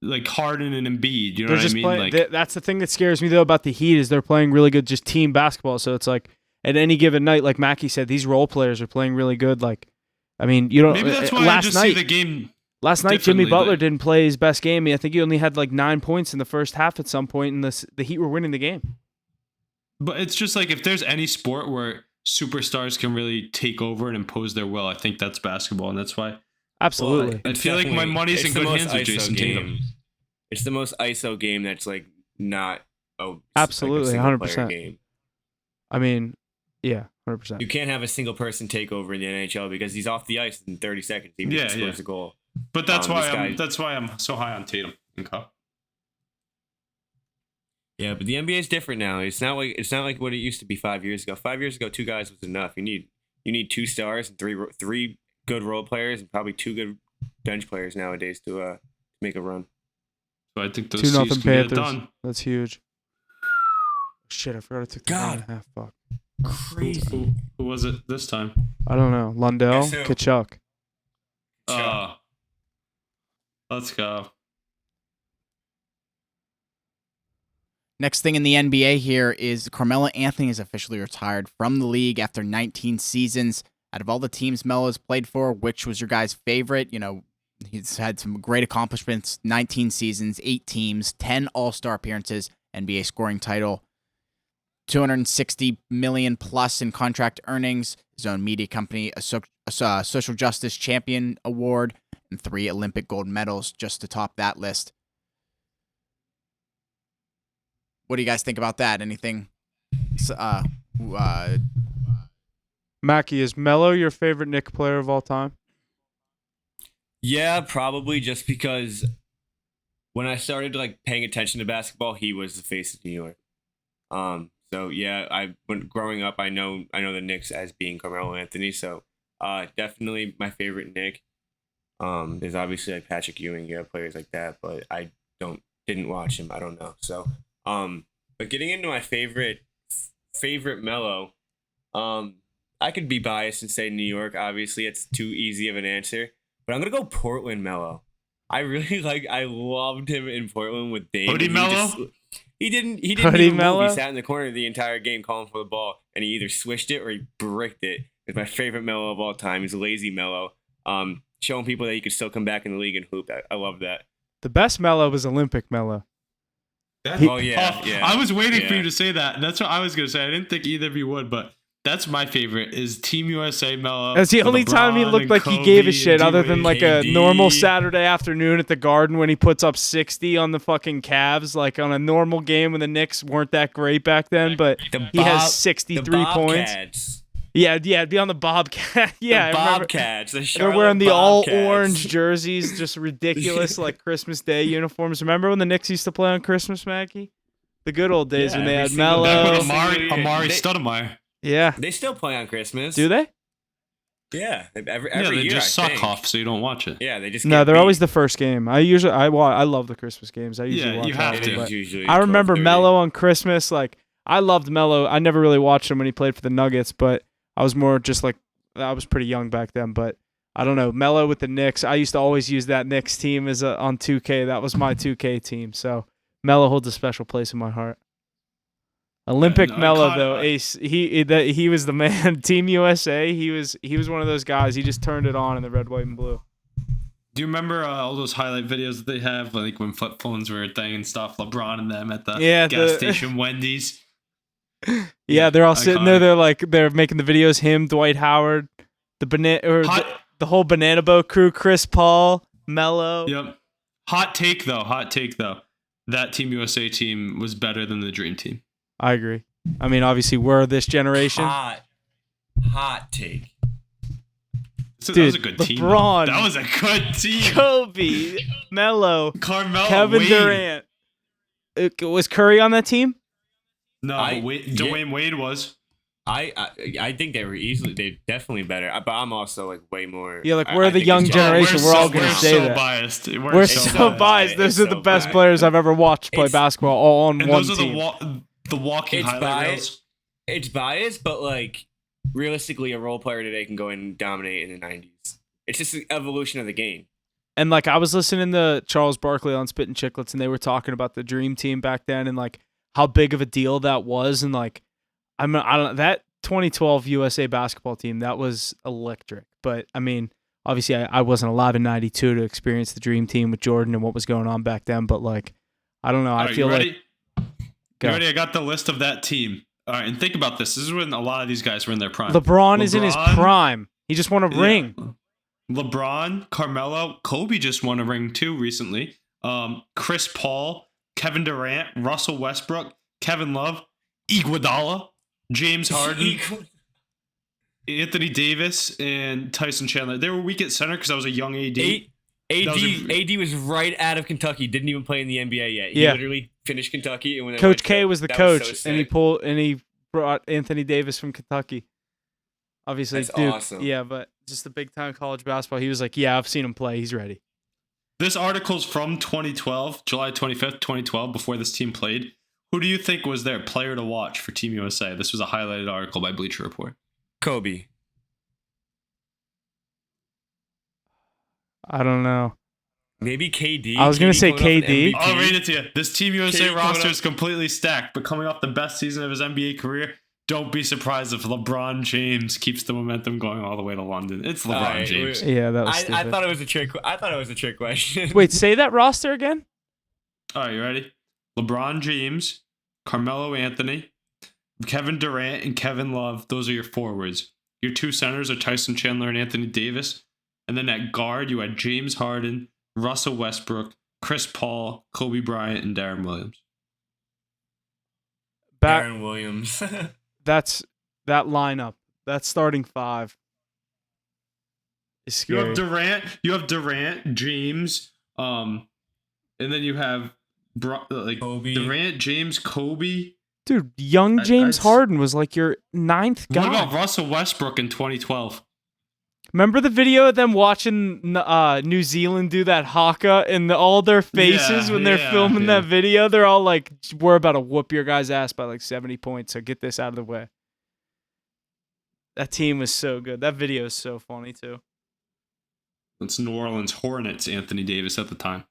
like Harden and Embiid. You know They're what I just mean? playing. Like, That's the thing that scares me though about the Heat is they're playing really good just team basketball. So it's like at any given night, like Mackie said, these role players are playing really good. Like, I mean, you don't. maybe that's why I just see the game. Last night, Jimmy differently, Butler like- didn't play his best game. I think he only had like 9 points in the first half at some point, and the Heat were winning the game. But it's just like if there's any sport where superstars can really take over and impose their will, I think that's basketball, and that's why Absolutely. I feel like my money's in good hands with Jason Tatum. It's the most ISO game that's like not Absolutely, like a 100%. game. I mean, yeah, 100%. You can't have a single person take over in the NHL because he's off the ice in 30 seconds. He Yeah, scores a goal. But that's this guy- that's why I'm so high on Tatum and Cup. Yeah, but the NBA is different now. It's not like what it used to be 5 years ago. 5 years ago, 2 guys was enough. You need 2 stars and three good role players and probably 2 good bench players nowadays to make a run. So I think those 2-0 Chiefs can get it Panthers. done. That's huge. Shit, I forgot I took the God. 1.5. Fuck. Crazy. Who was it this time? I don't know. Lundell, Guess who? Kachuk. Let's go. Next thing in the NBA here is Carmelo Anthony is officially retired from the league after 19 seasons. Out of all the teams Melo's played for, which was your guys' favorite? You know, he's had some great accomplishments, 19 seasons, 8 teams, 10 All-Star appearances, NBA scoring title, $260 million plus in contract earnings, his own media company, a social justice champion award, and 3 Olympic gold medals just to top that list. What do you guys think about that? Anything? Mackie, is Melo your favorite Knick player of all time? Yeah, probably just because when I started like paying attention to basketball, he was the face of New York. So yeah, when growing up, I know the Knicks as being Carmelo Anthony. So definitely my favorite Knick. There's obviously like Patrick Ewing, you have players like that, but I didn't watch him. I don't know. So but getting into my favorite Melo, I could be biased and say New York. Obviously, it's too easy of an answer, but I'm gonna go Portland Melo. I loved him in Portland with Dame. Hoodie Melo? He didn't Hoodie even move. Melo? He sat in the corner the entire game calling for the ball, and he either swished it or he bricked it. It's my favorite Melo of all time. He's a lazy Melo. showing people that you could still come back in the league and hoop. I love that. The best Melo was Olympic Melo. Oh yeah, yeah. I was waiting for you to say that. That's what I was gonna say. I didn't think either of you would, but that's my favorite. Is Team USA Melo. That's the only time he looked like he gave a shit, other than like a normal Saturday afternoon at the Garden when he puts up 60 on the fucking Cavs, like on a normal game when the Knicks weren't that great back then. But he has 63 points. Yeah, it'd be on the Bobcat. Yeah, the Bobcats. They're wearing the all-orange jerseys, just ridiculous, like Christmas Day uniforms. Remember when the Knicks used to play on Christmas, Maggie? The good old days when they had Melo. Amari Stoudemire. Yeah. They still play on Christmas. Do they? Yeah, every they year. Just suck off, so you don't watch it. Yeah, they just they're always the first game. I love the Christmas games. I usually watch you have to. I remember Melo on Christmas. Like I loved Melo. I never really watched him when he played for the Nuggets, but I was more just like I was pretty young back then. But I don't know, Melo with the Knicks. I used to always use that Knicks team as on 2K. That was my 2K team. So Melo holds a special place in my heart. Olympic Melo though, Ace, he was the man. Team USA, he was one of those guys. He just turned it on in the red, white, and blue. Do you remember all those highlight videos that they have, like when flip phones were a thing and stuff? LeBron and them at the gas station, Wendy's. Yeah, they're all sitting there. They're making the videos. Him, Dwight Howard, the whole Banana Boat crew, Chris Paul, Melo. Yep. Hot take though. That Team USA team was better than the Dream Team. I agree. I mean, obviously, we're this generation. Hot take. Dude, that was a good team. LeBron, that was a good team. Kobe, Melo, Carmelo, Kevin Wade. Durant. Was Curry on that team? No, Dwayne Wade was. I think they're definitely better. But I'm also like way more. Yeah, like we're the young generation. We're all gonna say that. Biased. We're so biased. Those are the best players I've ever watched play basketball all on one team. Those are the walking highlight reels. It's biased, but like realistically, a role player today can go and dominate in the 90s. It's just an evolution of the game. And like I was listening to Charles Barkley on Spittin' Chicklets, and they were talking about the Dream Team back then, and like how big of a deal that was, and like I don't that 2012 USA basketball team, that was electric. But I mean, obviously, I wasn't alive in '92 to experience the Dream Team with Jordan and what was going on back then. But like, I don't know. I feel like. You ready? I got the list of that team. All right, and think about this. This is when a lot of these guys were in their prime. LeBron is in his prime. He just won a ring. LeBron, Carmelo, Kobe just won a ring too recently. Chris Paul, Kevin Durant, Russell Westbrook, Kevin Love, Iguodala, James Harden, Anthony Davis, and Tyson Chandler. They were weak at center because I was a young AD. AD was right out of Kentucky. Didn't even play in the NBA yet. He literally finished Kentucky. And when Coach K was the coach, was so and he brought Anthony Davis from Kentucky. Obviously, that's Duke. awesome. Yeah, but just the big time college basketball. He was like, "Yeah, I've seen him play. He's ready." This article's from 2012, July 25th, 2012, before this team played. Who do you think was their player to watch for Team USA? This was a highlighted article by Bleacher Report. Kobe. I don't know. Maybe KD. I was going to say KD. I'll read it to you. This Team USA KD roster is completely stacked, but coming off the best season of his NBA career, don't be surprised if LeBron James keeps the momentum going all the way to London. It's LeBron James. Yeah, that was I stupid. thought it was a trick. I thought it was a trick question. Wait, say that roster again? All right, you ready? LeBron James, Carmelo Anthony, Kevin Durant, and Kevin Love. Those are your forwards. Your two centers are Tyson Chandler and Anthony Davis. And then at guard, you had James Harden, Russell Westbrook, Chris Paul, Kobe Bryant, and Darren Williams. Darren Williams. That's that lineup. That starting five is scary. You have Durant, James, and then you have Kobe. Durant, James, Kobe. Dude, young James Harden was like your ninth guy. What about Russell Westbrook in 2012? Remember the video of them watching New Zealand do that haka and all their faces when they're filming that video? They're all like, we're about to whoop your guy's ass by like 70 points, so get this out of the way. That team was so good. That video is so funny, too. It's New Orleans Hornets, Anthony Davis at the time.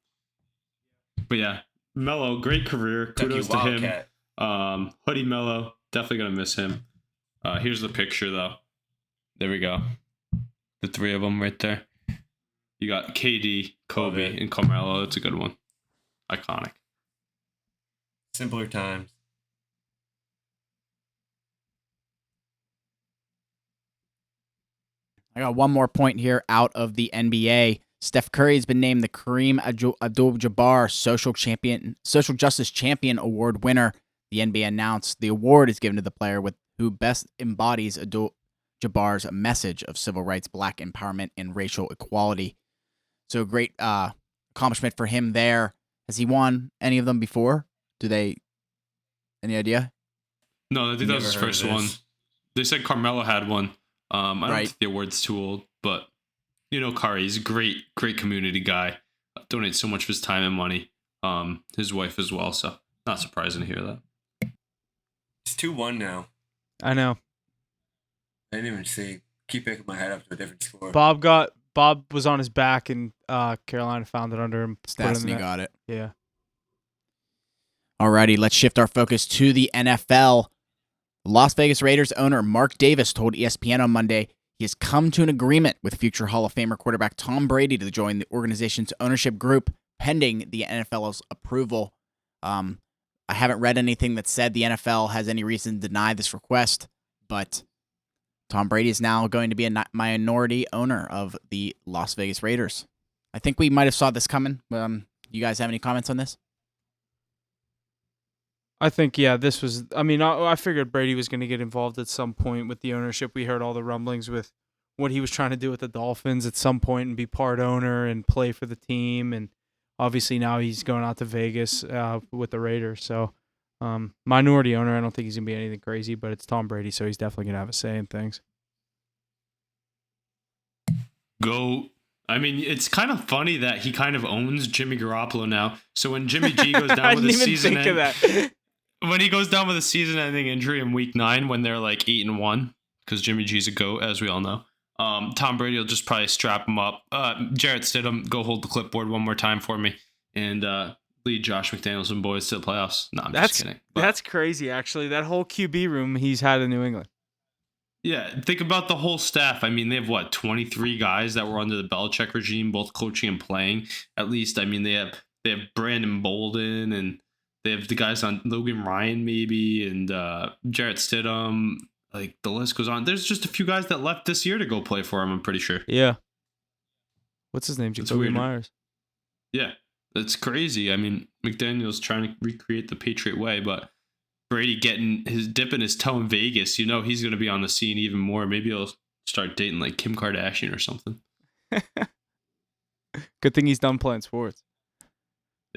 But yeah, Melo, great career. Kudos to him. Hoodie Melo, definitely going to miss him. Here's the picture, though. There we go. The three of them right there. You got KD, Kobe, Love it. and Carmelo. It's a good one. Iconic. Simpler times. I got one more point here out of the NBA. Steph Curry has been named the Kareem Abdul-Jabbar Social Justice Champion Award winner. The NBA announced the award is given to the player who best embodies Abdul-Jabbar's message of civil rights, black empowerment, and racial equality. So great accomplishment for him there. Has he won any of them before? Any idea? No, I think that was his Never heard first of one. this. They said Carmelo had one. I don't Right. think the award's too old, but Curry, he's a great community guy. Donates so much of his time and money. His wife as well, so not surprising to hear that. It's 2-1 now. I know. I didn't even see. Keep picking my head up to a different score. Bob was on his back, and Carolina found it under him. put it in Stats, and the he net. got it. Yeah. Alrighty, let's shift our focus to the NFL. Las Vegas Raiders owner Mark Davis told ESPN on Monday he has come to an agreement with future Hall of Famer quarterback Tom Brady to join the organization's ownership group pending the NFL's approval. I haven't read anything that said the NFL has any reason to deny this request, but Tom Brady is now going to be a minority owner of the Las Vegas Raiders. I think we might have saw this coming. You guys have any comments on this? I think, yeah, this was. I mean, I figured Brady was going to get involved at some point with the ownership. We heard all the rumblings with what he was trying to do with the Dolphins at some point and be part owner and play for the team. And obviously now he's going out to Vegas with the Raiders. So, minority owner, I don't think he's going to be anything crazy, but it's Tom Brady, so he's definitely going to have a say in things. I mean, it's kind of funny that he kind of owns Jimmy Garoppolo now. So when Jimmy G goes I down with didn't a even season think of that. when he goes down with a season-ending injury in Week 9, when they're like 8-1, because Jimmy G's a GOAT, as we all know, Tom Brady will just probably strap him up. Jarrett Stidham, go hold the clipboard one more time for me, and lead Josh McDaniels and boys to the playoffs. No, I'm just kidding. But, That's crazy, actually. That whole QB room he's had in New England. yeah, think about the whole staff. I mean, they have 23 guys that were under the Belichick regime, both coaching and playing. At least, I mean, they have Brandon Bolden, and they have the guys on Logan Ryan maybe, and Jarrett Stidham. Like, the list goes on. There's just a few guys that left this year to go play for him, I'm pretty sure. Yeah. What's his name? That's Jacoby weird. Myers. Yeah, that's crazy. I mean, McDaniel's trying to recreate the Patriot way, but Brady dipping his toe in Vegas, he's going to be on the scene even more. Maybe he'll start dating like Kim Kardashian or something. Good thing he's done playing sports.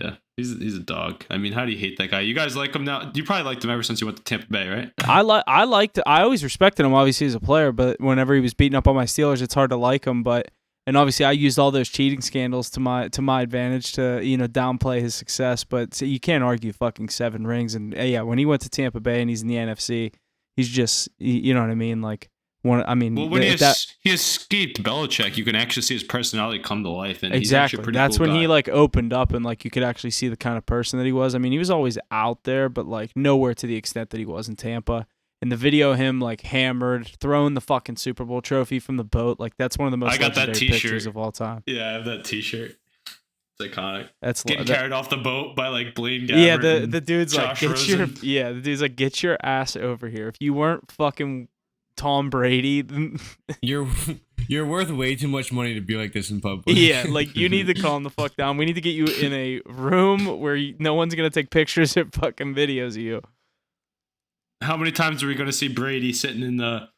Yeah, he's a dog. I mean, how do you hate that guy? You guys like him now? You probably liked him ever since he went to Tampa Bay, right? I always respected him, obviously, as a player, but whenever he was beating up on my Steelers, it's hard to like him. And obviously I used all those cheating scandals to my advantage to, downplay his success. But you can't argue fucking 7 rings. And yeah, when he went to Tampa Bay and he's in the NFC, he's just, you know what I mean? Like, when he escaped Belichick, you can actually see his personality come to life. And exactly. He's actually a pretty That's cool when guy. he like opened up and like you could actually see the kind of person that he was. I mean, he was always out there, but like nowhere to the extent that he was in Tampa. And the video of him like hammered, throwing the fucking Super Bowl trophy from the boat, like that's one of the most I got that legendary t-shirt. pictures of all time. Yeah, I have that T-shirt. It's iconic. That's Getting carried off the boat by like Blaine Gabbert. yeah. and The dude's Josh like, Rosen. the dude's like, get your ass over here. If you weren't fucking Tom Brady, then You're worth way too much money to be like this in public. yeah, like you need to calm the fuck down. We need to get you in a room where no one's gonna take pictures or fucking videos of you. How many times are we going to see Brady sitting in the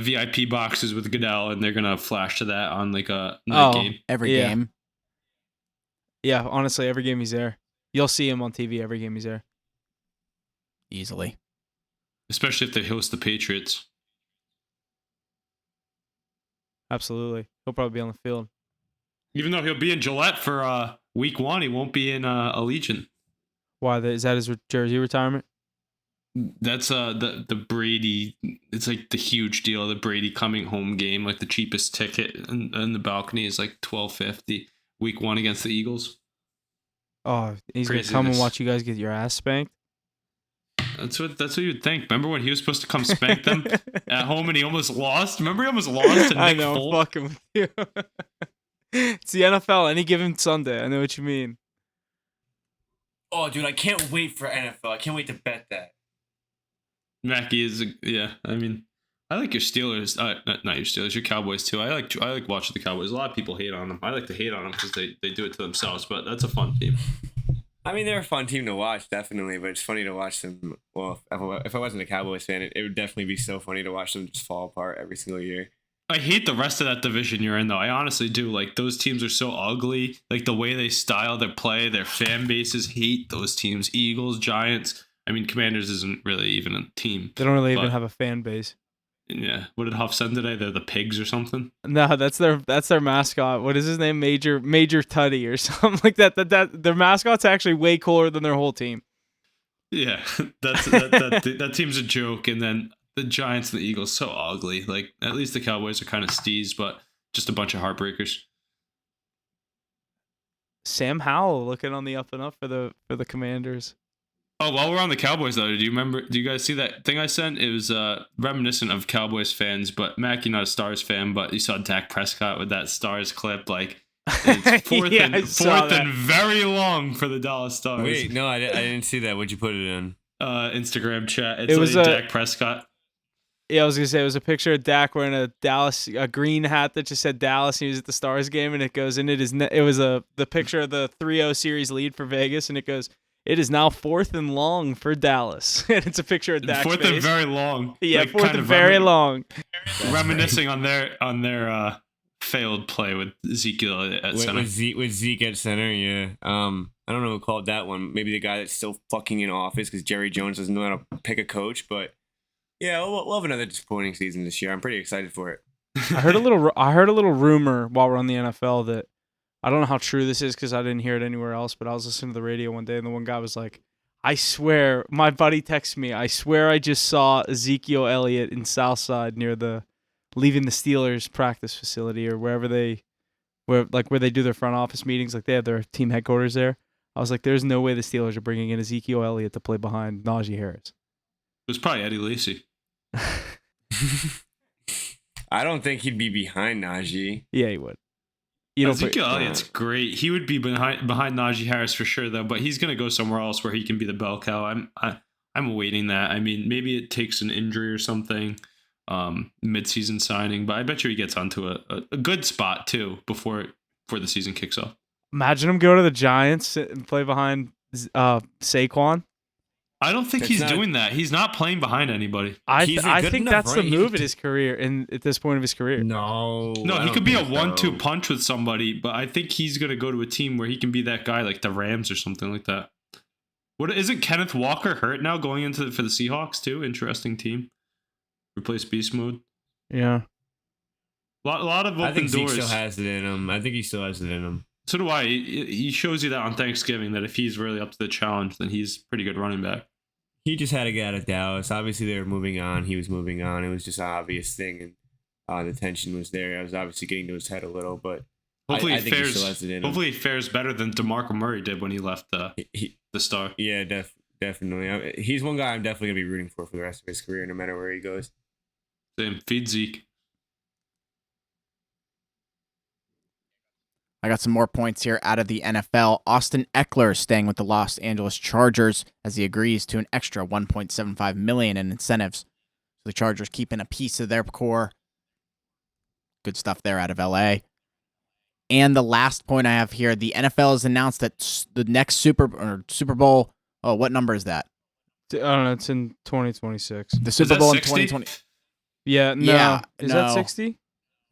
VIP boxes with Goodell, and they're going to flash to that on like a night game? Every Yeah. game. Yeah, honestly, every game he's there, you'll see him on TV. Every game he's there. Easily. Especially if they host the Patriots. Absolutely, he'll probably be on the field. Even though he'll be in Gillette for week 1, he won't be in Allegiant. Why? Is that his jersey retirement? That's the Brady. It's like the huge deal. The Brady coming home game, like the cheapest ticket in the balcony is like $12.50. Week 1 against the Eagles. Oh, he's gonna come and Craziness. watch you guys get your ass spanked. That's what you'd think. Remember when he was supposed to come spank them at home and he almost lost? Remember he almost lost to Nick I know, Folk? fucking with you. It's the NFL. Any given Sunday. I know what you mean. Oh, dude, I can't wait for NFL. I can't wait to bet that. Mackie is I mean, I like your Steelers. Not your Steelers, your Cowboys too. I like watching the Cowboys. A lot of people hate on them. I like to hate on them because they do it to themselves. But that's a fun team. I mean, they're a fun team to watch, definitely. But it's funny to watch them. Well, if I wasn't a Cowboys fan, it would definitely be so funny to watch them just fall apart every single year. I hate the rest of that division you're in, though. I honestly do. Like, those teams are so ugly. Like, the way they style their play, their fan bases hate those teams. Eagles, Giants. I mean, Commanders isn't really even a team. They don't really even have a fan base. Yeah. What did Huff send today? They're the pigs or something? No, that's their mascot. What is his name? Major Tuddy or something like that. That their mascot's actually way cooler than their whole team. Yeah. That team's a joke. And then the Giants and the Eagles, so ugly. Like, at least the Cowboys are kind of steez, but just a bunch of heartbreakers. Sam Howell looking on the up and up for the Commanders. Oh, while we're on the Cowboys, though, do you guys see that thing I sent? It was reminiscent of Cowboys fans, but Mac, you're not a Stars fan, but you saw Dak Prescott with that Stars clip, like, it's fourth and very long for the Dallas Stars. Wait, no, I didn't see that. What'd you put it in? Instagram chat. It was Dak Prescott. Yeah, I was gonna say it was a picture of Dak wearing a green hat that just said Dallas. And he was at the Stars game, and it goes, and it was the picture of the 3-0 series lead for Vegas, and it goes, it is now 4th and long for Dallas, and it's a picture of Dak's Fourth face. and very long. Yeah, like, 4th and very long. Reminiscing on their failed play with Ezekiel at center. With Zeke at center, yeah. I don't know who called that one. Maybe the guy that's still fucking in office because Jerry Jones doesn't know how to pick a coach. But yeah, we'll have another disappointing season this year. I'm pretty excited for it. I heard a little rumor while we're on the NFL that I don't know how true this is because I didn't hear it anywhere else. But I was listening to the radio one day, and the one guy was like, "I swear," my buddy texted me, "I swear I just saw Ezekiel Elliott in Southside near leaving the Steelers practice facility or where they do their front office meetings. Like they have their team headquarters there." I was like, "There's no way the Steelers are bringing in Ezekiel Elliott to play behind Najee Harris." It was probably Eddie Lacy. I don't think he'd be behind Najee. Yeah, he would. Ezekiel Elliott's great. He would be behind Najee Harris for sure, though. But he's gonna go somewhere else where he can be the bell cow. I'm awaiting that. I mean, maybe it takes an injury or something, mid-season signing. But I bet you he gets onto a good spot too before the season kicks off. Imagine him go to the Giants and play behind Saquon. I don't think he's doing that. He's not playing behind anybody. I think that's the move at his career and at this point of his career. No, he could be a 1-2 punch with somebody, but I think he's gonna go to a team where he can be that guy, like the Rams or something like that. What isn't Kenneth Walker hurt now going into for the Seahawks too? Interesting team. Replace beast mode. Yeah. A lot of open I think doors. Zeke still has it in him. So do I. He shows you that on Thanksgiving that if he's really up to the challenge, then he's a pretty good running back. He just had to get out of Dallas. Obviously, they were moving on. He was moving on. It was just an obvious thing, and the tension was there. I was obviously getting to his head a little, but hopefully I think he still has it in him. Hopefully, he fares better than DeMarco Murray did when he left the Star. Yeah, definitely. He's one guy I'm definitely gonna be rooting for the rest of his career, no matter where he goes. Same. Feed Zeke. I got some more points here out of the NFL. Austin Eckler is staying with the Los Angeles Chargers as he agrees to an extra $1.75 million in incentives. So the Chargers keeping a piece of their core. Good stuff there out of LA. And the last point I have here, the NFL has announced that the next Super Bowl. Oh, what number is that? I don't know. It's in 2026. The Super Bowl in 2020. Yeah. No. Yeah, is that 60?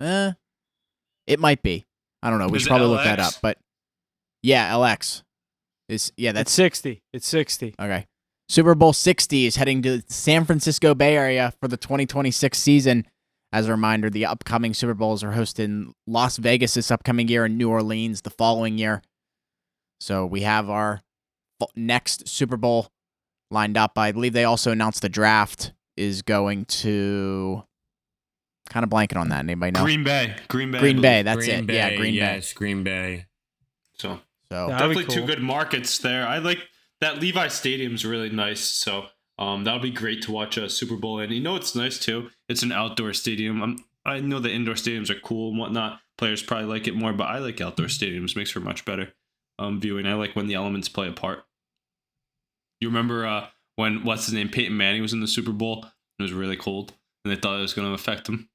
It might be. I don't know. We should probably look that up. But yeah, LX that's 60. It's 60. Okay. Super Bowl 60 is heading to the San Francisco Bay Area for the 2026 season. As a reminder, the upcoming Super Bowls are hosted in Las Vegas this upcoming year and New Orleans the following year. So we have our next Super Bowl lined up. I believe they also announced the draft is going to... Kind of blanking on that. Anybody know? Green Bay. That's Green it. Bay, Yeah, Green Bay. Yes, Green Bay. So That'd definitely be cool. two good markets there. I like that Levi Stadium's really nice. So that'll be great to watch a Super Bowl. And you know what's nice too? It's an outdoor stadium. I know the indoor stadiums are cool and whatnot. Players probably like it more, but I like outdoor stadiums. Makes for much better viewing. I like when the elements play a part. You remember when what's his name, Peyton Manning was in the Super Bowl? It was really cold, and they thought it was going to affect him.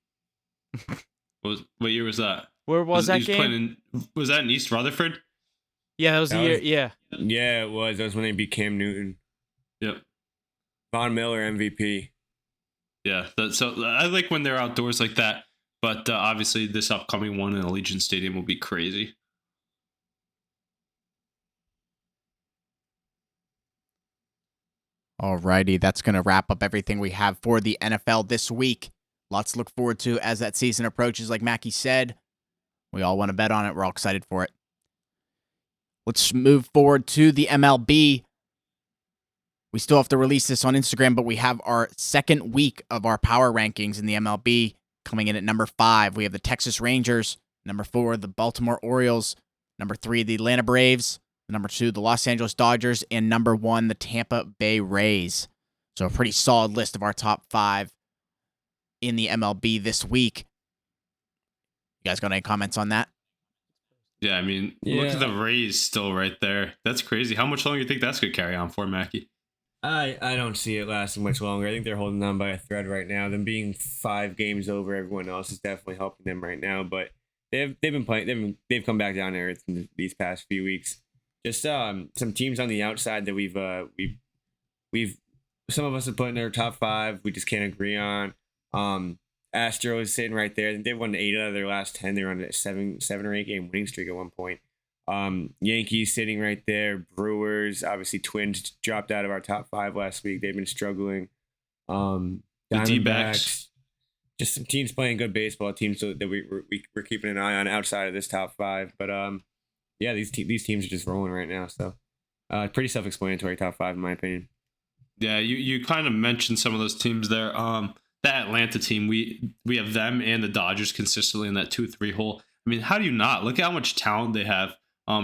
What year was that? Where was that game? Was that in East Rutherford? Yeah, that was the year. Yeah. Yeah, it was. That was when they beat Cam Newton. Yep. Von Miller MVP. Yeah. So I like when they're outdoors like that. But obviously, this upcoming one in Allegiant Stadium will be crazy. Alrighty, that's going to wrap up everything we have for the NFL this week. Lots to look forward to as that season approaches, like Mackie said. We all want to bet on it. We're all excited for it. Let's move forward to the MLB. We still have to release this on Instagram, but we have our second week of our power rankings in the MLB. Coming in at number 5, we have the Texas Rangers. Number 4, the Baltimore Orioles. Number 3, the Atlanta Braves. Number 2, the Los Angeles Dodgers. And number 1, the Tampa Bay Rays. So a pretty solid list of our top 5 in the MLB this week. You guys got any comments on that? Yeah, I mean, look at the Rays still right there. That's crazy. How much longer do you think that's going to carry on for, Mackie? I don't see it lasting much longer. I think they're holding on by a thread right now. Them being 5 games over everyone else is definitely helping them right now. But they've been playing. They've come back down to earth in these past few weeks. Just some teams on the outside that we've some of us have put in their top 5. We just can't agree on. Astros sitting right there. They won 8 out of their last 10. They were on a 7 or 8 game winning streak at one point. Yankees sitting right there. Brewers, obviously Twins dropped out of our top 5 last week. They've been struggling. The D-backs. Just some teams playing good baseball. Teams that we're keeping an eye on outside of this top 5. But yeah, these teams are just rolling right now. So pretty self-explanatory top 5 in my opinion. Yeah, you kind of mentioned some of those teams there. That Atlanta team, we have them and the Dodgers consistently in that 2-3 hole. I mean, how do you not? Look at how much talent they have.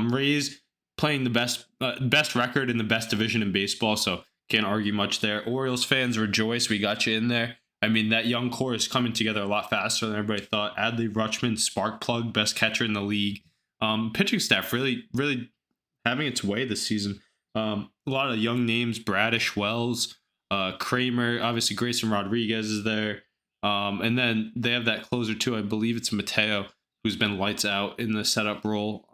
Rays playing the best record in the best division in baseball, so can't argue much there. Orioles fans rejoice, we got you in there. I mean, that young core is coming together a lot faster than everybody thought. Adley Rutschman, spark plug, best catcher in the league. Pitching staff really having its way this season. A lot of young names: Bradish, Wells, Kramer, obviously Grayson Rodriguez is there. And then they have that closer too. I believe it's Mateo, who's been lights out in the setup role.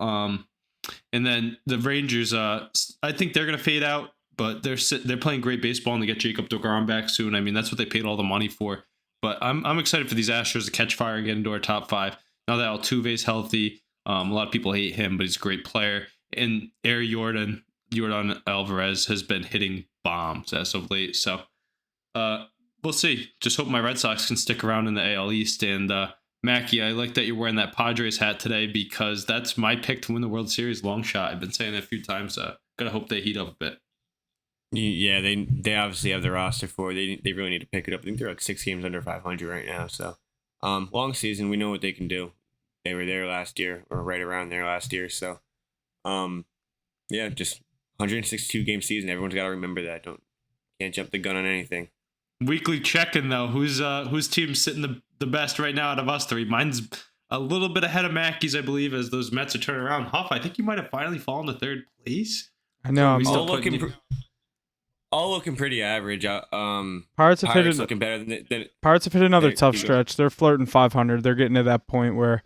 And then the Rangers, I think they're going to fade out, but they're playing great baseball, and they get Jacob DeGrom back soon. I mean, that's what they paid all the money for. But I'm excited for these Astros to catch fire and get into our top 5. Now that Altuve's healthy, a lot of people hate him, but he's a great player. And Jordan Alvarez has been hitting bombs as of late. So we'll see. Just hope my Red Sox can stick around in the AL East. And Mackie, I like that you're wearing that Padres hat today because that's my pick to win the World Series, long shot. I've been saying that a few times. Gotta hope they heat up a bit. Yeah, they obviously have the roster for it. They really need to pick it up. I think they're like 6 games under 500 right now. So long season, we know what they can do. They were there last year, or right around there last year. So yeah, just 162 game season. Everyone's got to remember that. Can't jump the gun on anything. Weekly check-in though. Whose team's sitting the best right now out of us 3? Mine's a little bit ahead of Mackey's, I believe, as those Mets are turning around. Huff, I think you might have finally fallen to 3rd place. I know. I'm all looking pretty average. Pirates have hit looking better than Pirates have hit another tough stretch. They're flirting 500. They're getting to that point where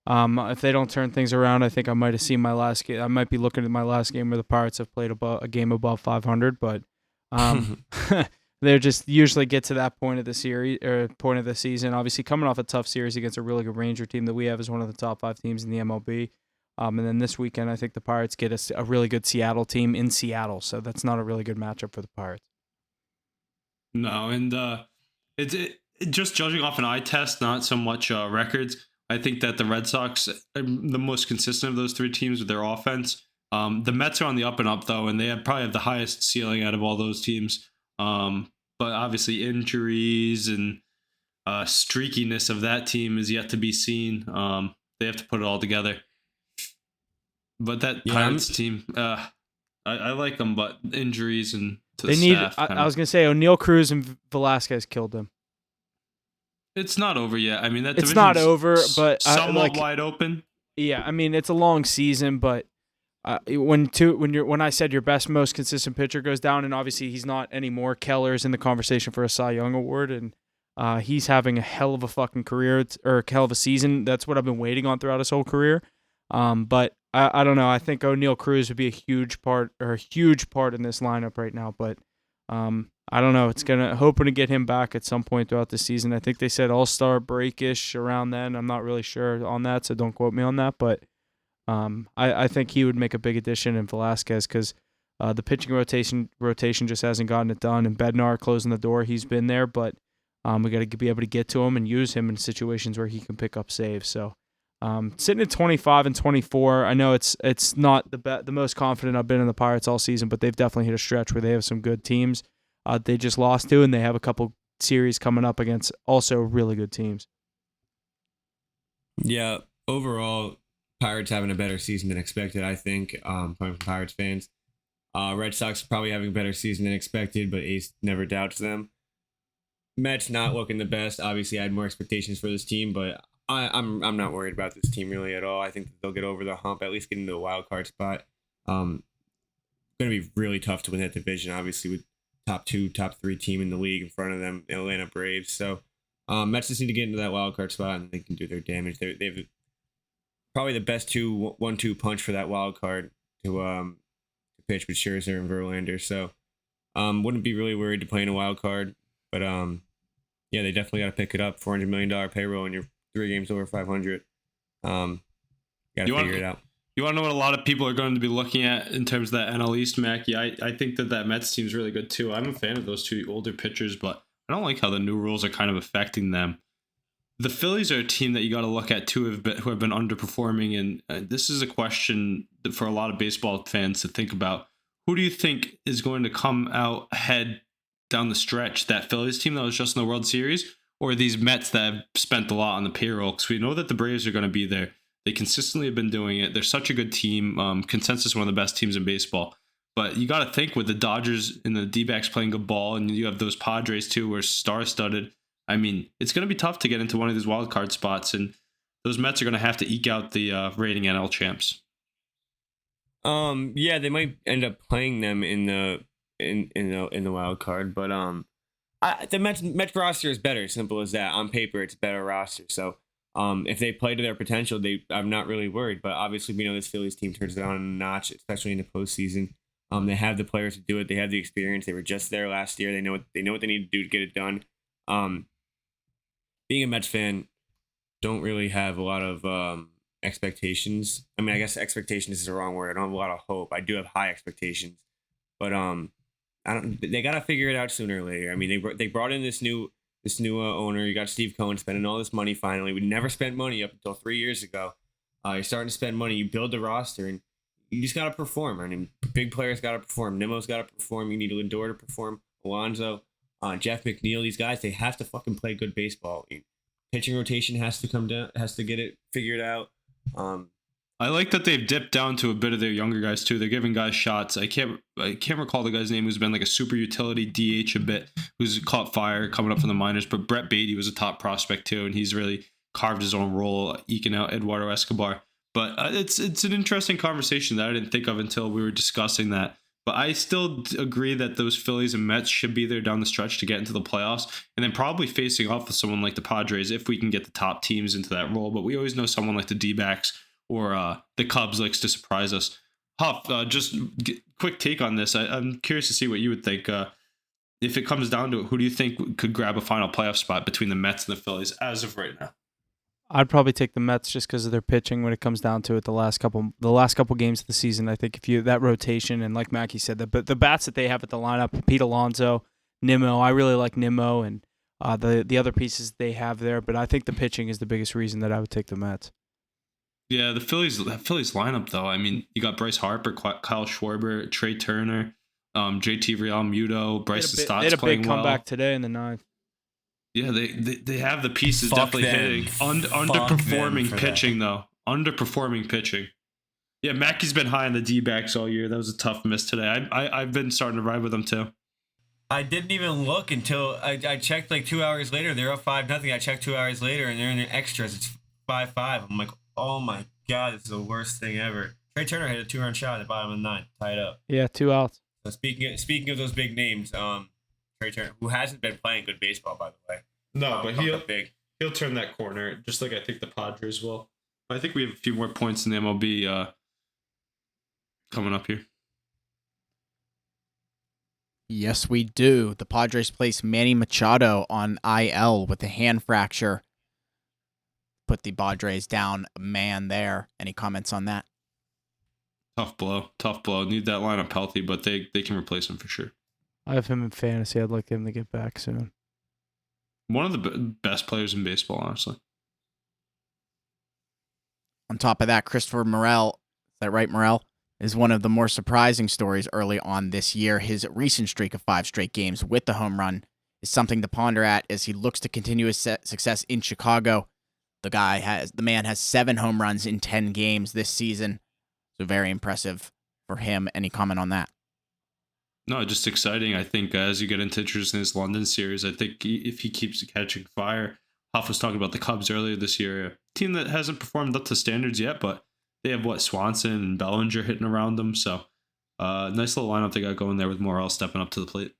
if they don't turn things around, I think I might have seen my last game. I might be looking at my last game where the Pirates have played a game above 500, but they just usually get to that point of the series or point of the season. Obviously, coming off a tough series against a really good Ranger team that we have as one of the top 5 teams in the MLB. And then this weekend, I think the Pirates get a really good Seattle team in Seattle, so that's not a really good matchup for the Pirates. No, and it's just judging off an eye test, not so much records. I think that the Red Sox are the most consistent of those 3 teams with their offense. The Mets are on the up and up, though, and they probably have the highest ceiling out of all those teams. But obviously injuries and streakiness of that team is yet to be seen. They have to put it all together. But that Pirates team, I like them, but injuries and to the staff. I was going to say O'Neal Cruz and Velasquez killed them. It's not over yet. I mean, that It's not division's over, but somewhat wide open. Yeah, I mean it's a long season, but when I said your best, most consistent pitcher goes down, and obviously he's not anymore. Keller's in the conversation for a Cy Young award, and he's having a hell of a fucking career or a hell of a season. That's what I've been waiting on throughout his whole career. But I don't know. I think O'Neal Cruz would be a huge part in this lineup right now. But I don't know. It's hoping to get him back at some point throughout the season. I think they said All-Star break-ish around then. I'm not really sure on that, so don't quote me on that. But I think he would make a big addition in Velasquez because the pitching rotation just hasn't gotten it done. And Bednar closing the door, he's been there, but we got to be able to get to him and use him in situations where he can pick up saves. So sitting at 25 and 24, I know it's not the most confident I've been in the Pirates all season, but they've definitely hit a stretch where they have some good teams. They just lost to, and they have a couple series coming up against also really good teams. Yeah, overall, Pirates having a better season than expected, I think, coming from Pirates fans. Red Sox probably having a better season than expected, but Ace never doubts them. Mets not looking the best. Obviously, I had more expectations for this team, but I'm not worried about this team really at all. I think they'll get over the hump, at least get into a wild card spot. Going to be really tough to win that division, obviously, with top 2, top 3 team in the league in front of them, the Atlanta Braves. So Mets just need to get into that wild card spot, and they can do their damage. They've probably the best 1-2 punch for that wild card to pitch with Scherzer and Verlander. So wouldn't be really worried to play in a wild card, but yeah, they definitely got to pick it up. $400 million payroll, and you're 3 games over 500. Got to figure it out. You want to know what a lot of people are going to be looking at in terms of that NL East, Mac? Yeah, I think that Mets team is really good too. I'm a fan of those 2 older pitchers, but I don't like how the new rules are kind of affecting them. The Phillies are a team that you got to look at too, who have been underperforming, and this is a question for a lot of baseball fans to think about. Who do you think is going to come out ahead down the stretch? That Phillies team that was just in the World Series, or these Mets that have spent a lot on the payroll? Because we know that the Braves are going to be there. They consistently have been doing it. They're such a good team. Consensus one of the best teams in baseball. But you got to think with the Dodgers and the D-backs playing good ball, and you have those Padres too, who are star-studded. I mean, it's going to be tough to get into one of these wild card spots, and those Mets are going to have to eke out the reigning NL champs. Yeah, they might end up playing them in the wild card, but the Mets roster is better. Simple as that. On paper, it's a better roster. So if they play to their potential, I'm not really worried. But obviously, we know this Phillies team turns it on a notch, especially in the postseason. They have the players to do it. They have the experience. They were just there last year. They know what they need to do to get it done. Being a Mets fan, don't really have a lot of expectations. I mean, I guess expectations is the wrong word. I don't have a lot of hope. I do have high expectations, but they got to figure it out sooner or later. I mean, they brought in this new owner. You got Steve Cohen spending all this money. Finally, we never spent money up until 3 years ago. You're starting to spend money. You build the roster, and you just got to perform. I mean, big players got to perform. Nimmo's got to perform. You need Lindor to perform. Alonso, Jeff McNeil, these guys, they have to fucking play good baseball. Pitching rotation has to come down, has to get it figured out. I like that they've dipped down to a bit of their younger guys too. They're giving guys shots. I can't recall the guy's name who's been like a super utility DH a bit, who's caught fire coming up from the minors. But Brett Beatty was a top prospect too, and he's really carved his own role, eking out Eduardo Escobar. But it's an interesting conversation that I didn't think of until we were discussing that. But I still agree that those Phillies and Mets should be there down the stretch to get into the playoffs, and then probably facing off with someone like the Padres if we can get the top teams into that role. But we always know someone like the D-backs or the Cubs likes to surprise us. Huff, quick take on this. I'm curious to see what you would think. If it comes down to it, who do you think could grab a final playoff spot between the Mets and the Phillies as of right now? I'd probably take the Mets just because of their pitching when it comes down to it. The last couple games of the season, I think if you that rotation and like Mackie said, the bats that they have at the lineup, Pete Alonso, Nimmo. I really like Nimmo and the other pieces they have there. But I think the pitching is the biggest reason that I would take the Mets. Yeah, the Phillies lineup though. I mean, you got Bryce Harper, Kyle Schwarber, Trey Turner, JT Realmuto, Bryson Stott's they had a playing big comeback today in the ninth. Yeah, they have the pieces. Fuck definitely them. hitting. Underperforming pitching, though. Underperforming pitching. Yeah, Mackey's been high on the D-backs all year. That was a tough miss today. I've been starting to ride with them, too. I didn't even look until I checked like 2 hours later. They're up 5-0. I checked 2 hours later and they're in the extras. It's 5-5. I'm like, oh my God, this is the worst thing ever. Trey Turner hit a 2-run shot at the bottom of the ninth, tied up. Yeah, 2 outs. So speaking of those big names, Trey Turner, who hasn't been playing good baseball, by the way. No, but big. he'll turn that corner, just like I think the Padres will. I think we have a few more points in the MLB coming up here. Yes, we do. The Padres placed Manny Machado on IL with a hand fracture. Put the Padres down a man there. Any comments on that? Tough blow. Need that lineup healthy, but they can replace him for sure. I have him in fantasy. I'd like him to get back soon. One of the best players in baseball, honestly. On top of that, Christopher Morel, is that right, Morel? Is one of the more surprising stories early on this year. His recent streak of 5 straight games with the home run is something to ponder at as he looks to continue his success in Chicago. The man has 7 home runs in 10 games this season. So very impressive for him. Any comment on that? No, just exciting. I think as you get into interest in this London series, I think if he keeps catching fire, Huff was talking about the Cubs earlier this year, a team that hasn't performed up to standards yet, but they have Swanson and Bellinger hitting around them. So nice little lineup they got going there with Morel stepping up to the plate.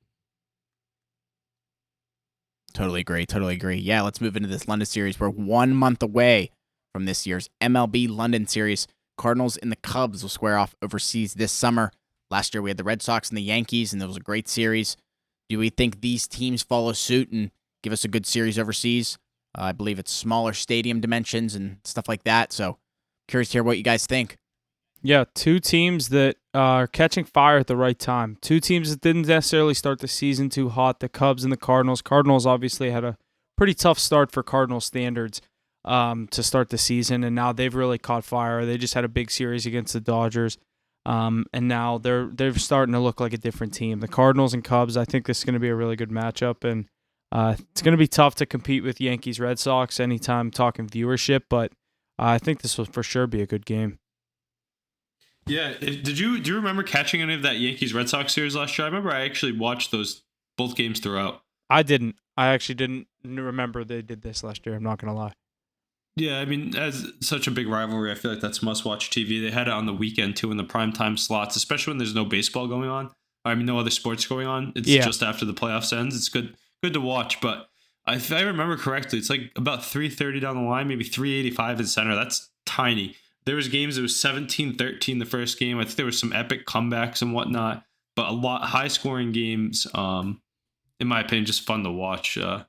Totally agree. Yeah, let's move into this London series. We're 1 month away from this year's MLB London series. Cardinals and the Cubs will square off overseas this summer. Last year we had the Red Sox and the Yankees, and it was a great series. Do we think these teams follow suit and give us a good series overseas? I believe it's smaller stadium dimensions and stuff like that. So curious to hear what you guys think. Yeah, 2 teams that are catching fire at the right time. 2 teams that didn't necessarily start the season too hot, the Cubs and the Cardinals. Cardinals obviously had a pretty tough start for Cardinal standards to start the season, and now they've really caught fire. They just had a big series against the Dodgers, and now they're starting to look like a different team. The Cardinals and Cubs, I think this is going to be a really good matchup, and it's going to be tough to compete with Yankees Red Sox anytime talking viewership, but I think this will for sure be a good game. Yeah, do you remember catching any of that Yankees Red Sox series last year? I remember I actually watched both games throughout. I didn't. I actually didn't remember they did this last year. I'm not going to lie. Yeah, I mean, as such a big rivalry, I feel like that's must-watch TV. They had it on the weekend, too, in the primetime slots, especially when there's no baseball going on. I mean, no other sports going on. It's just after the playoffs ends. It's good to watch, but if I remember correctly, it's like about 3:30 down the line, maybe 3:85 in center. That's tiny. There was games, it was 17-13 the first game. I think there was some epic comebacks and whatnot, but a lot high-scoring games, in my opinion, just fun to watch. It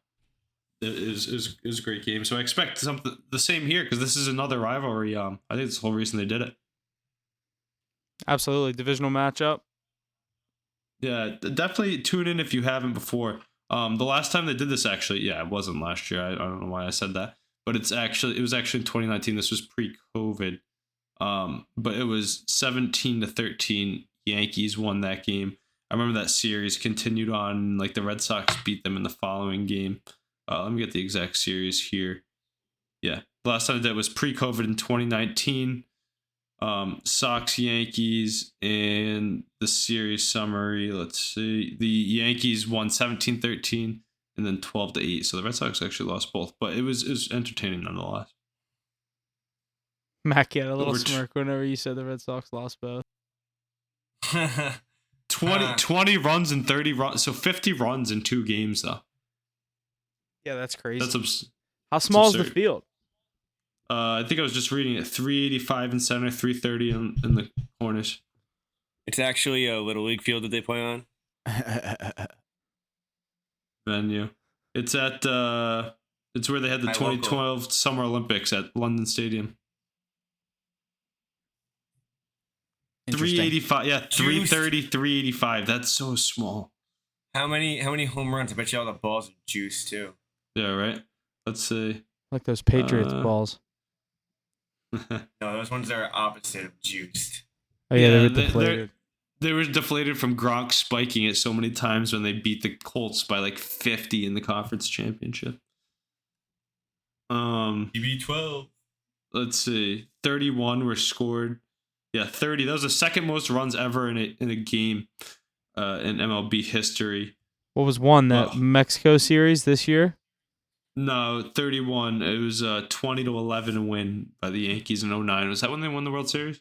was a great game. So I expect something the same here because this is another rivalry. I think it's the whole reason they did it. Absolutely. Divisional matchup. Yeah, definitely tune in if you haven't before. The last time they did this, actually, it wasn't last year. I don't know why I said that, but it was actually in 2019. This was pre-COVID. But it was 17-13. Yankees won that game. I remember that series continued on. Like the Red Sox beat them in the following game. Let me get the exact series here. Yeah, the last time I did was pre-COVID in 2019. Sox, Yankees, and the series summary. Let's see. The Yankees won 17-13 and then 12-8. So the Red Sox actually lost both, but it was entertaining nonetheless. Mac had a little smirk whenever you said the Red Sox lost both. 20 runs and 30 runs, so 50 runs in 2 games though. Yeah, that's crazy. That's How small is the absurd. field? I think I was just reading it. 385 in center, 330 in the corners. It's actually a Little League field that they play on. Venue. It's at it's where they had the 2012 Summer Olympics at London Stadium. 385. Yeah, 330, 385. That's so small. How many home runs? I bet you all the balls are juiced too. Yeah, right. Let's see. Like those Patriots balls. No, those ones are opposite of juiced. Oh yeah, they were deflated. They were deflated from Gronk spiking it so many times when they beat the Colts by like 50 in the conference championship. TB12. Let's see. 31 were scored. Yeah, 30. That was the second most runs ever in a game in MLB history. What was one? That Mexico series this year? No, 31. It was a 20-11 win by the Yankees in 09. Was that when they won the World Series?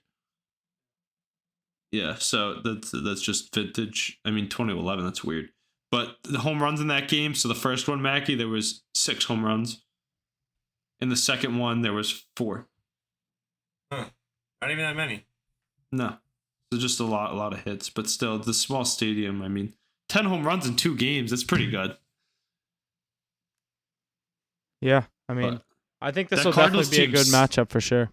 Yeah, so that's just vintage. I mean, 2011, that's weird. But the home runs in that game, so the first one, Mackie, there was 6 home runs. In the second one, there was 4. Huh. Not even that many. No. So just a lot of hits. But still, the small stadium, I mean, 10 home runs in 2 games, that's pretty good. Yeah, I mean, But I think this that will definitely Cardinals be a good team's- matchup for sure.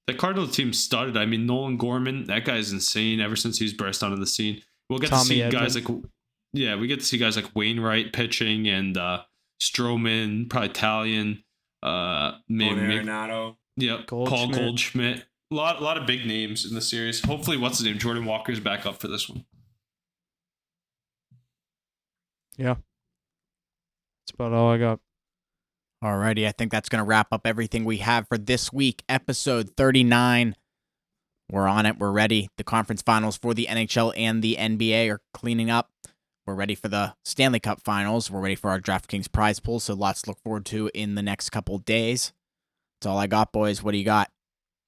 The Cardinals team started. I mean, Nolan Gorman, that guy's insane ever since he's burst onto the scene. We'll get Tommy to see Edman. guys like, we get to see guys like Wainwright pitching and Stroman, probably Italian, maybe Arenado. Yep, Paul Goldschmidt. A lot of big names in the series. Hopefully, what's his name? Jordan Walker's back up for this one. Yeah. That's about all I got. Alrighty, I think that's going to wrap up everything we have for this week, episode 39. We're on it. We're ready. The conference finals for the NHL and the NBA are cleaning up. We're ready for the Stanley Cup finals. We're ready for our DraftKings prize pool, so lots to look forward to in the next couple days. That's all I got, boys. What do you got?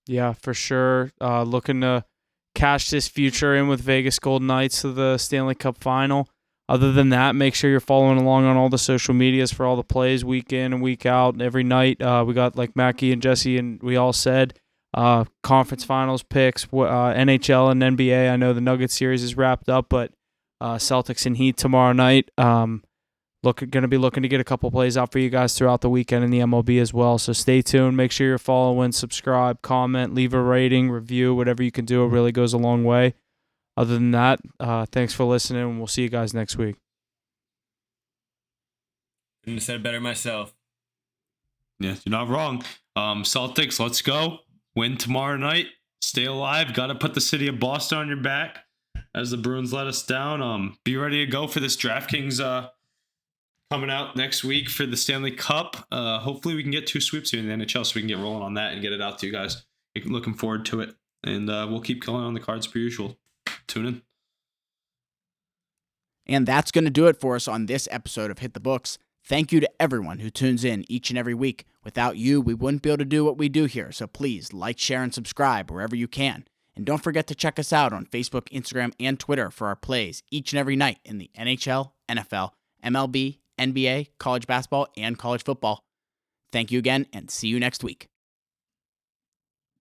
Yeah, for sure. Looking to cash this future in with Vegas Golden Knights to the Stanley Cup final. Other than that, make sure you're following along on all the social medias for all the plays week in and week out. Every night, we got, like Mackie and Jesse and we all said, conference finals picks, NHL and NBA. I know the Nuggets series is wrapped up, but Celtics and Heat tomorrow night. Going to be looking to get a couple plays out for you guys throughout the weekend in the MLB as well. So stay tuned. Make sure you're following, subscribe, comment, leave a rating, review, whatever you can do. It really goes a long way. Other than that, thanks for listening, and we'll see you guys next week. Couldn't have said it better myself. Yeah, you're not wrong. Celtics, let's go. Win tomorrow night. Stay alive. Got to put the city of Boston on your back as the Bruins let us down. Be ready to go for this DraftKings coming out next week for the Stanley Cup. Hopefully we can get 2 sweeps here in the NHL so we can get rolling on that and get it out to you guys. Looking forward to it. And we'll keep killing on the cards per usual. Tune in. And that's going to do it for us on this episode of Hit the Books. Thank you to everyone who tunes in each and every week. Without you, we wouldn't be able to do what we do here. So please like, share, and subscribe wherever you can. And don't forget to check us out on Facebook, Instagram, and Twitter for our plays each and every night in the NHL, NFL, MLB, NBA, college basketball, and college football. Thank you again, and see you next week.